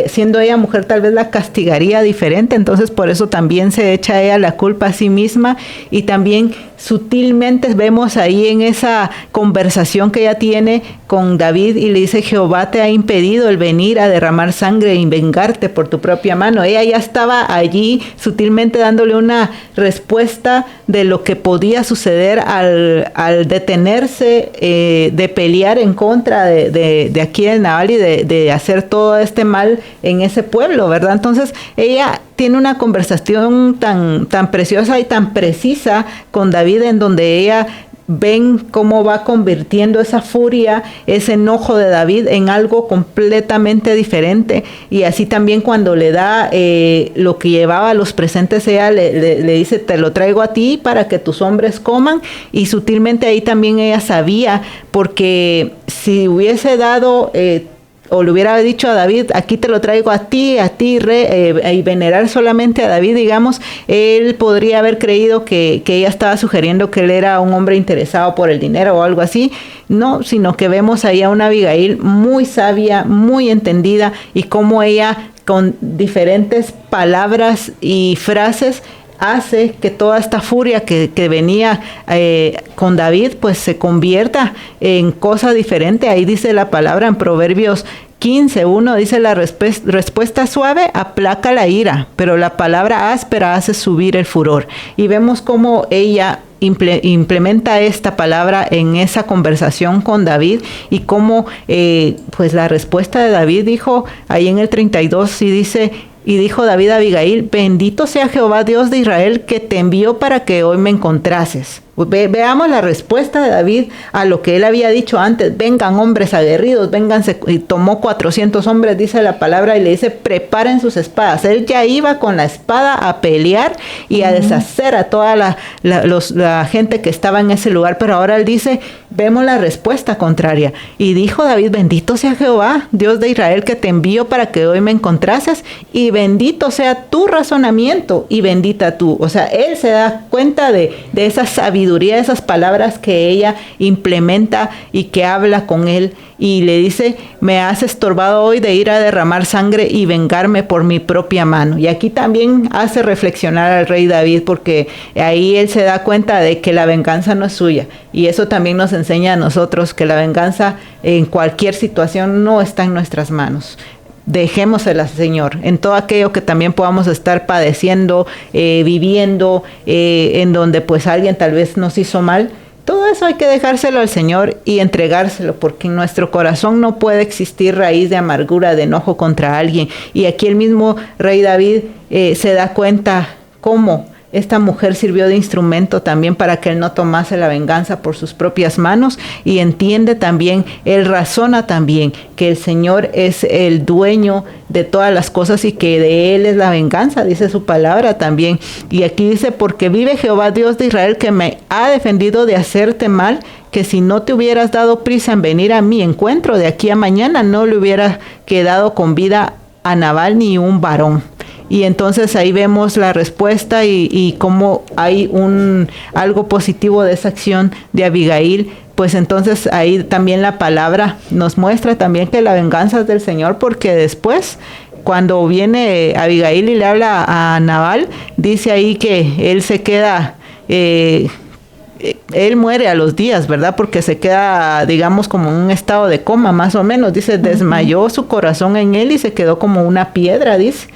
siendo ella mujer tal vez la castigaría diferente, entonces por eso también se echa ella la culpa a sí misma, y también sutilmente vemos ahí en esa conversación que ella tiene con David, y le dice: Jehová te ha impedido el venir a derramar sangre y vengarte por tu propia mano. Ella ya estaba allí sutilmente dándole una respuesta de lo que podía suceder al detenerse de pelear en contra de aquí de Nabal y de hacer todo este mal en ese pueblo, ¿verdad? Entonces ella tiene una conversación tan preciosa y tan precisa con David, en donde ella ven cómo va convirtiendo esa furia, ese enojo de David en algo completamente diferente. Y así también cuando le da lo que llevaba a los presentes, ella le dice: te lo traigo a ti para que tus hombres coman. Y sutilmente ahí también ella sabía, porque si hubiese dado o le hubiera dicho a David: aquí te lo traigo a ti, y venerar solamente a David, digamos, él podría haber creído que ella estaba sugiriendo que él era un hombre interesado por el dinero o algo así. No, sino que vemos ahí a una Abigail muy sabia, muy entendida, y cómo ella con diferentes palabras y frases hace que toda esta furia que venía con David, pues se convierta en cosa diferente. Ahí dice la palabra en Proverbios 15:1, dice: la respuesta suave aplaca la ira, pero la palabra áspera hace subir el furor. Y vemos cómo ella implementa esta palabra en esa conversación con David, y cómo pues la respuesta de David dijo ahí en el 32, y dice: y dijo David a Abigail: bendito sea Jehová Dios de Israel, que te envió para que hoy me encontrases. Veamos la respuesta de David a lo que él había dicho antes: vengan hombres aguerridos, vénganse. Y tomó 400 hombres, dice la palabra, y le dice: preparen sus espadas. Él ya iba con la espada a pelear y a deshacer a toda la gente que estaba en ese lugar. Pero ahora él dice, vemos la respuesta contraria: y dijo David: bendito sea Jehová Dios de Israel, que te envío para que hoy me encontrases, y bendito sea tu razonamiento y bendita tú. O sea, él se da cuenta de esa sabiduría sabiduría, esas palabras que ella implementa y que habla con él. Y le dice, me has estorbado hoy de ir a derramar sangre y vengarme por mi propia mano. Y aquí también hace reflexionar al rey David, porque ahí él se da cuenta de que la venganza no es suya. Y eso también nos enseña a nosotros que la venganza en cualquier situación no está en nuestras manos. Dejémosela al Señor en todo aquello que también podamos estar padeciendo, viviendo, en donde pues alguien tal vez nos hizo mal. Todo eso hay que dejárselo al Señor y entregárselo, porque en nuestro corazón no puede existir raíz de amargura, de enojo contra alguien. Y aquí el mismo rey David se da cuenta cómo esta mujer sirvió de instrumento también para que él no tomase la venganza por sus propias manos, y entiende también, él razona también que el Señor es el dueño de todas las cosas y que de él es la venganza, dice su palabra también. Y aquí dice, porque vive Jehová Dios de Israel, que me ha defendido de hacerte mal, que si no te hubieras dado prisa en venir a mi encuentro de aquí a mañana, no le hubiera quedado con vida a Nabal ni un varón. Y entonces ahí vemos la respuesta y cómo hay algo positivo de esa acción de Abigail. Pues entonces ahí también la palabra nos muestra también que la venganza es del Señor, porque después, cuando viene Abigail y le habla a Nabal, dice ahí que él se queda... él muere a los días, ¿verdad? Porque se queda, digamos, como en un estado de coma, más o menos. Dice, desmayó su corazón en él y se quedó como una piedra, dice.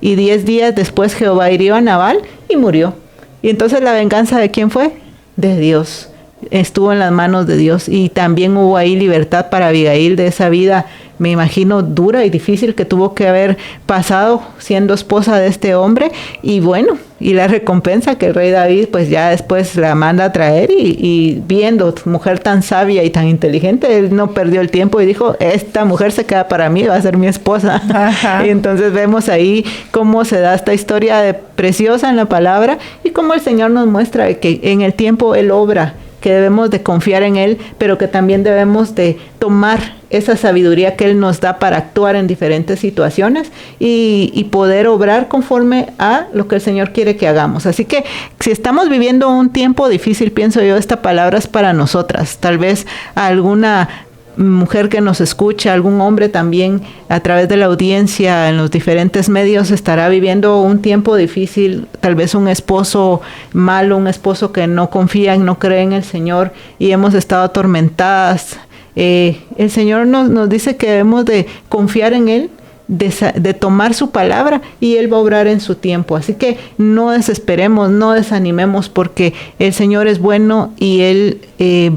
Y 10 días después Jehová hirió a Nabal y murió. Y entonces la venganza, ¿de quién fue? De Dios. Estuvo en las manos de Dios. Y también hubo ahí libertad para Abigail de esa vida, me imagino, dura y difícil que tuvo que haber pasado siendo esposa de este hombre. Y bueno, y la recompensa que el rey David pues ya después la manda a traer, y viendo mujer tan sabia y tan inteligente, él no perdió el tiempo y dijo, esta mujer se queda para mí, va a ser mi esposa. Ajá. Y entonces vemos ahí cómo se da esta historia preciosa en la palabra, y cómo el Señor nos muestra que en el tiempo Él obra, que debemos de confiar en Él, pero que también debemos de tomar esa sabiduría que Él nos da para actuar en diferentes situaciones y poder obrar conforme a lo que el Señor quiere que hagamos. Así que si estamos viviendo un tiempo difícil, pienso yo, esta palabra es para nosotras. Tal vez alguna mujer que nos escucha, algún hombre también a través de la audiencia en los diferentes medios estará viviendo un tiempo difícil, tal vez un esposo malo, un esposo que no confía, no cree en el Señor, y hemos estado atormentadas. El Señor nos dice que debemos de confiar en Él, de tomar su palabra, y Él va a obrar en su tiempo. Así que no desesperemos, no desanimemos, porque el Señor es bueno y Él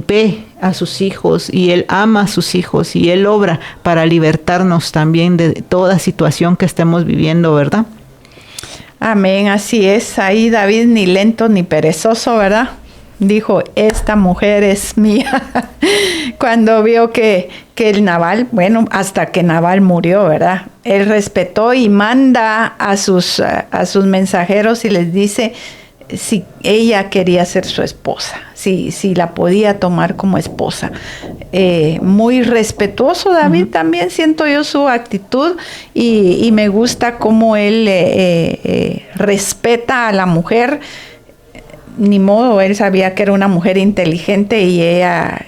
ve a sus hijos y Él ama a sus hijos y Él obra para libertarnos también de toda situación que estemos viviendo, ¿verdad? Amén, así es. Ahí David ni lento ni perezoso, ¿verdad? Dijo, esta mujer es mía. Cuando vio que el Nabal, bueno, hasta que Nabal murió, ¿verdad? Él respetó y manda a sus mensajeros y les dice si ella quería ser su esposa, si la podía tomar como esposa. Muy respetuoso David, también siento yo su actitud, y me gusta cómo él respeta a la mujer. Ni modo, él sabía que era una mujer inteligente y ella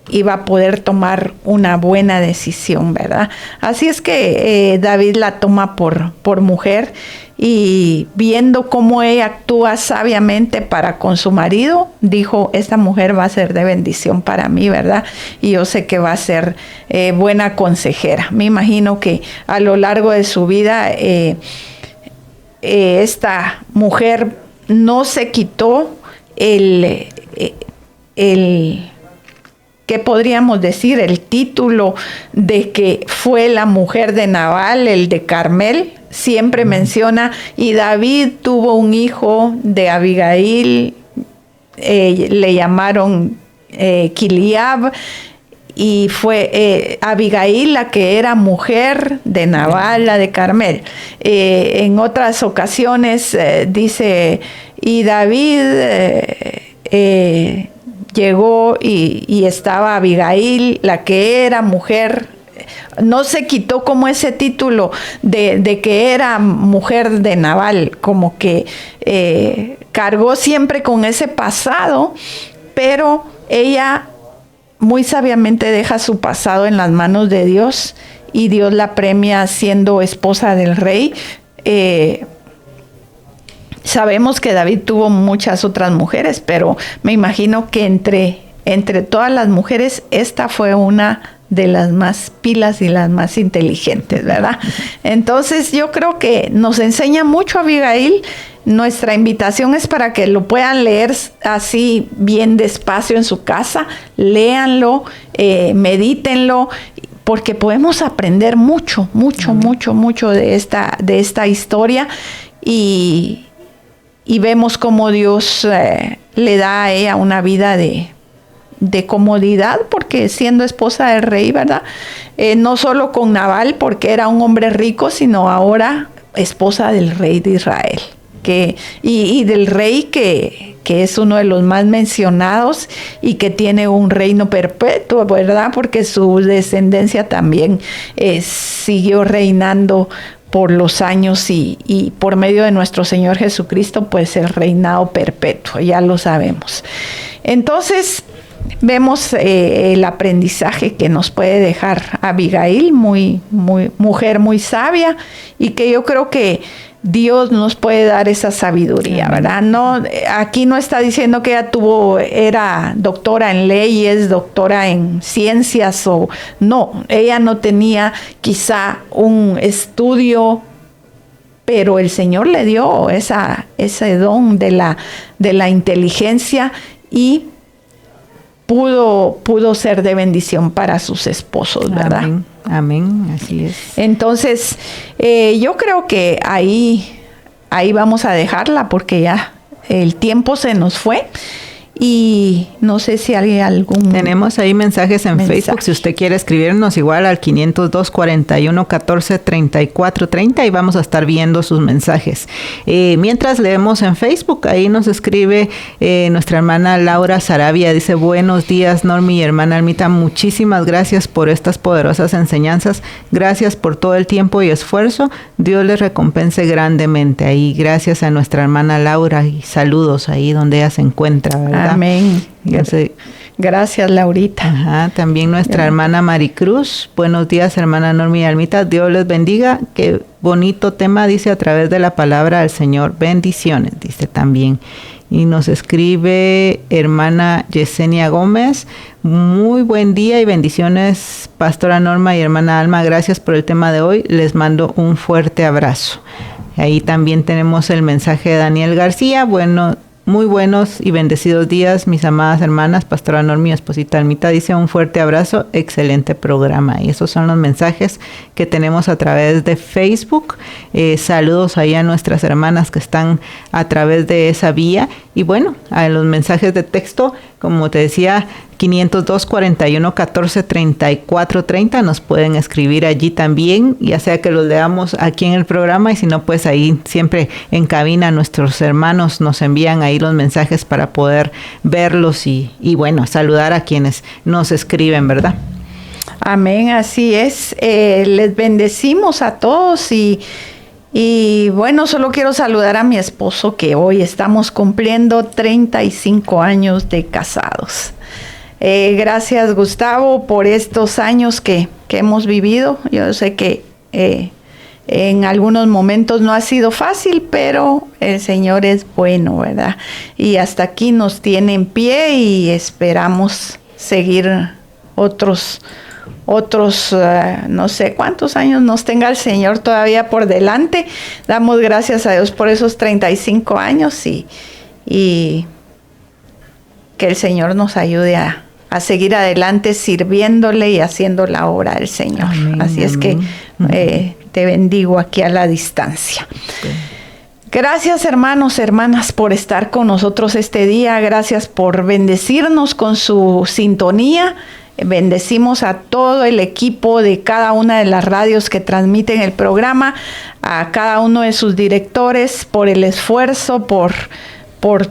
iba a poder tomar una buena decisión, ¿verdad? Así es que David la toma por mujer, y viendo cómo ella actúa sabiamente para con su marido, dijo, esta mujer va a ser de bendición para mí, ¿verdad? Y yo sé que va a ser buena consejera. Me imagino que a lo largo de su vida esta mujer no se quitó ¿qué podríamos decir? El título de que fue la mujer de Nabal, el de Carmel. Siempre menciona, y David tuvo un hijo de Abigail, le llamaron Kiliab, y fue Abigail la que era mujer de Nabal, la de Carmel. En otras ocasiones dice, y David llegó y estaba Abigail, la que era mujer. No se quitó como ese título de que era mujer de Nabal, como que cargó siempre con ese pasado, pero ella muy sabiamente deja su pasado en las manos de Dios y Dios la premia siendo esposa del rey. Sabemos que David tuvo muchas otras mujeres, pero me imagino que entre todas las mujeres, esta fue una de las más pilas y las más inteligentes, ¿verdad? Entonces yo creo que nos enseña mucho Abigail. Nuestra invitación es para que lo puedan leer así bien despacio en su casa. Léanlo, medítenlo, porque podemos aprender mucho de esta historia y vemos cómo Dios le da a ella una vida de comodidad, porque siendo esposa del rey, ¿verdad? No solo con Nabal, porque era un hombre rico, sino ahora esposa del rey de Israel. Y del rey que es uno de los más mencionados y que tiene un reino perpetuo, ¿verdad? Porque su descendencia también siguió reinando por los años y por medio de nuestro Señor Jesucristo, pues el reinado perpetuo, ya lo sabemos. Entonces, vemos el aprendizaje que nos puede dejar Abigail, mujer muy sabia, y que yo creo que Dios nos puede dar esa sabiduría, ¿verdad? No, aquí no está diciendo que ella era doctora en leyes, doctora en ciencias, o no, ella no tenía quizá un estudio, pero el Señor le dio ese don de la inteligencia y pudo ser de bendición para sus esposos, ¿verdad? Amén, así es. Entonces, yo creo que ahí vamos a dejarla porque ya el tiempo se nos fue. Y no sé si hay algún... Tenemos ahí mensajes en Facebook, si usted quiere escribirnos igual al 502-41-14-34-30 y vamos a estar viendo sus mensajes. Mientras leemos en Facebook, ahí nos escribe nuestra hermana Laura Sarabia, dice: buenos días, Normi y hermana Almita, muchísimas gracias por estas poderosas enseñanzas, gracias por todo el tiempo y esfuerzo, Dios les recompense grandemente. Ahí gracias a nuestra hermana Laura y saludos ahí donde ella se encuentra, ¿verdad? Amén. Gracias, Laurita. Ajá, también nuestra hermana Maricruz. Buenos días, hermana Normi y Almita. Dios les bendiga. Qué bonito tema, dice, a través de la palabra del Señor. Bendiciones, dice también. Y nos escribe hermana Yesenia Gómez. Muy buen día y bendiciones, pastora Norma y hermana Alma. Gracias por el tema de hoy. Les mando un fuerte abrazo. Ahí también tenemos el mensaje de Daniel García. Muy buenos y bendecidos días, mis amadas hermanas, pastora Normi, esposita Almita, dice: un fuerte abrazo, excelente programa. Y esos son los mensajes que tenemos a través de Facebook. Saludos ahí a nuestras hermanas que están a través de esa vía. Y bueno, a los mensajes de texto, como te decía, 502-41-14-34-30, nos pueden escribir allí también, ya sea que los leamos aquí en el programa, y si no, pues ahí siempre en cabina nuestros hermanos nos envían ahí los mensajes para poder verlos y bueno, saludar a quienes nos escriben, ¿verdad? Amén, así es. Les bendecimos a todos y bueno, solo quiero saludar a mi esposo, que hoy estamos cumpliendo 35 años de casados. Gracias, Gustavo, por estos años que hemos vivido. Yo sé que en algunos momentos no ha sido fácil, pero el Señor es bueno, ¿verdad? Y hasta aquí nos tiene en pie y esperamos seguir otros no sé cuántos años nos tenga el Señor todavía por delante. Damos gracias a Dios por esos 35 años y que el Señor nos ayude a seguir adelante sirviéndole y haciendo la obra del Señor. Amén, así amén. Es que te bendigo aquí a la distancia. Okay. Gracias, hermanos, hermanas, por estar con nosotros este día. Gracias por bendecirnos con su sintonía. Bendecimos a todo el equipo de cada una de las radios que transmiten el programa, a cada uno de sus directores por el esfuerzo, por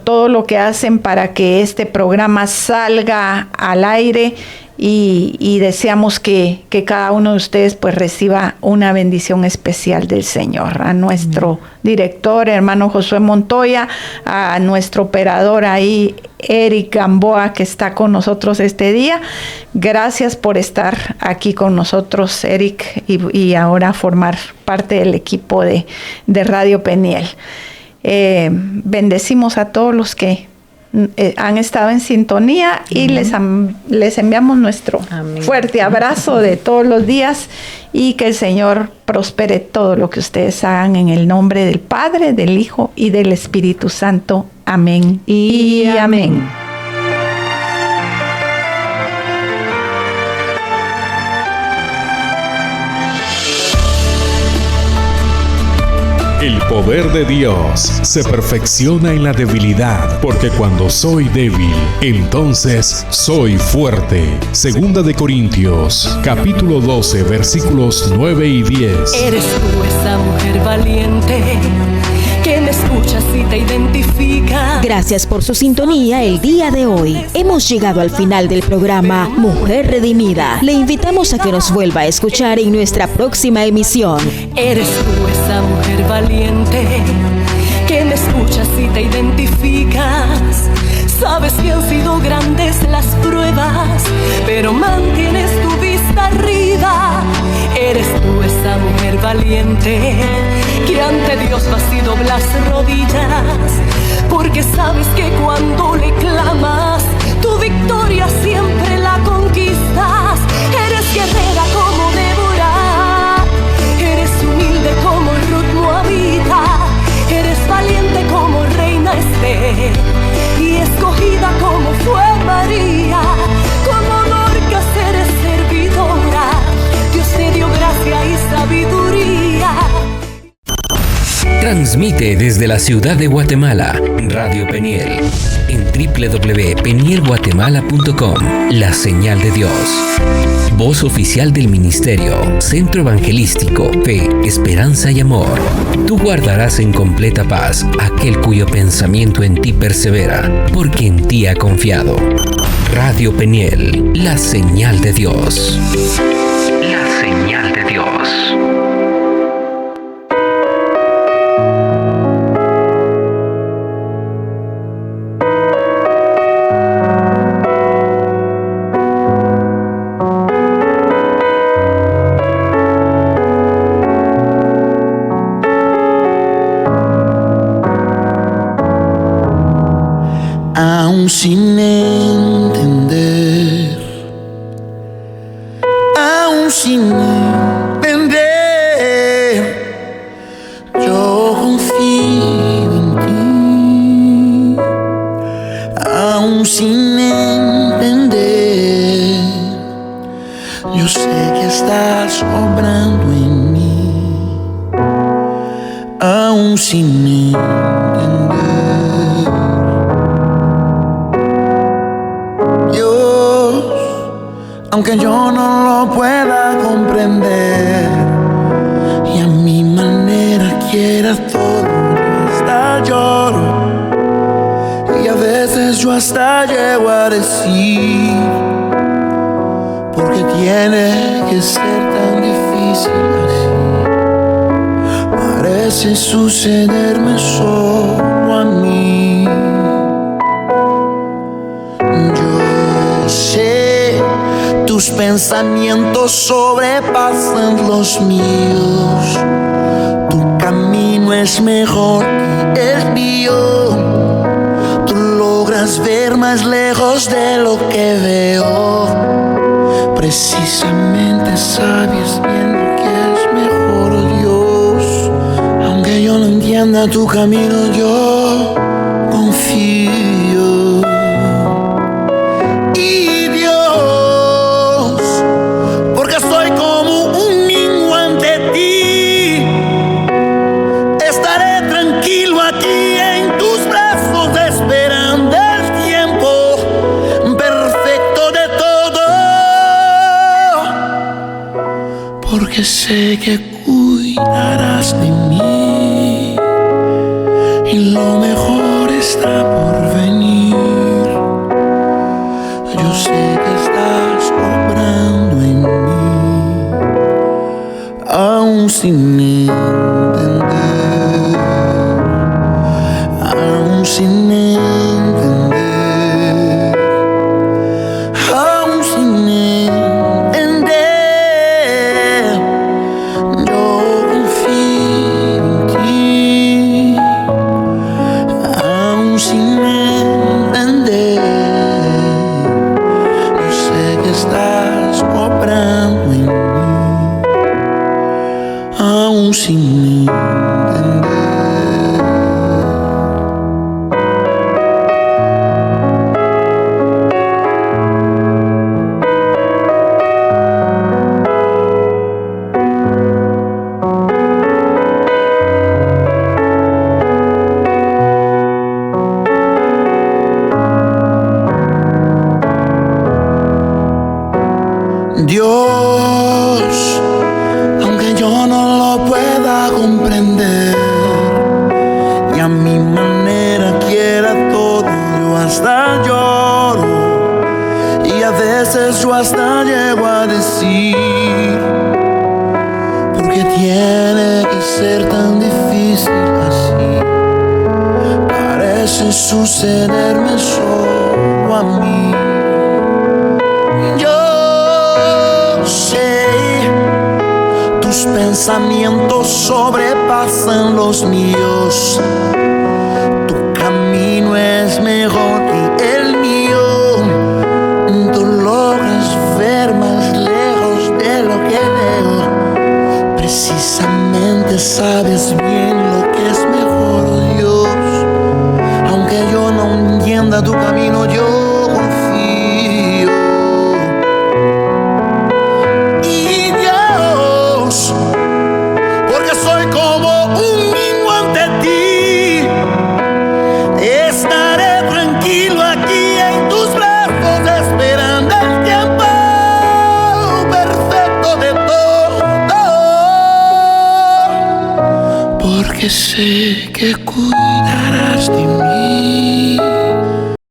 todo lo que hacen para que este programa salga al aire y deseamos que cada uno de ustedes pues reciba una bendición especial del Señor. A nuestro director, hermano Josué Montoya, a nuestro operador ahí, Eric Gamboa, que está con nosotros este día. Gracias por estar aquí con nosotros, Eric, y ahora formar parte del equipo de Radio Peniel. Bendecimos a todos los que han estado en sintonía y les enviamos nuestro fuerte abrazo de todos los días, y que el Señor prospere todo lo que ustedes hagan en el nombre del Padre, del Hijo y del Espíritu Santo. Amén y amén. El poder de Dios se perfecciona en la debilidad, porque cuando soy débil, entonces soy fuerte. Segunda de Corintios, capítulo 12, versículos 9 y 10. Eres tú esa mujer valiente que me escuchas y te identifica. Gracias por su sintonía el día de hoy. Hemos llegado al final del programa Mujer Redimida. Le invitamos a que nos vuelva a escuchar en nuestra próxima emisión. Eres tú esa mujer valiente que me escuchas y te identificas. Sabes que han sido grandes las pruebas, pero mantienes tu vista arriba. Eres tú esa mujer valiente que ante Dios vas y doblas rodillas, porque sabes que cuando le clamas, tu victoria siempre la conquistas. Eres guerrera como Débora, eres humilde como Ruth Moabita, eres valiente como Reina Esther, y escogida como fue María. Como Dorcas eres servidora, Dios te dio gracia y sabiduría. Transmite desde la ciudad de Guatemala, Radio Peniel, en www.penielguatemala.com, la señal de Dios. Voz oficial del Ministerio, Centro Evangelístico, Fe, Esperanza y Amor. Tú guardarás en completa paz aquel cuyo pensamiento en ti persevera, porque en ti ha confiado. Radio Peniel, la señal de Dios. La señal de Dios. Aún sin entender, aún sin entender, yo confío en ti. Aún sin entender, yo sé que estás obrando en mí. Aún sin entender, aunque yo no lo pueda comprender y a mi manera quiera todo, hasta lloro y a veces yo hasta llego a decir, porque tiene que ser tan difícil así, parece sucederme solo a mí. Yo sé tus pensamientos sobrepasan los míos. Tu camino es mejor que el mío. Tú logras ver más lejos de lo que veo. Precisamente sabes bien lo que es mejor, oh Dios. Aunque yo no entienda tu camino, yo confío. Porque sé que cuidarás de mí y lo mejor está por venir. Yo sé que estás sin entender, aún sin entender, aún sin entender, yo confío en ti, aún sin entender, yo sé que estás obrando en mí, aún sin entender. Dios, aunque yo no lo pueda comprender y a mi manera quiera todo, yo hasta lloro y a veces yo hasta llego a decir, ¿por qué tiene que ser tan difícil así? Parece sucederme solo a mí. Tus pensamientos sobrepasan los míos. Tu camino es mejor que el mío. Tú logras ver más lejos de lo que veo. Precisamente sabes bien lo que es mejor, Dios. Aunque yo no entienda tu camino, yo confío. Porque sé que cuidarás de mí.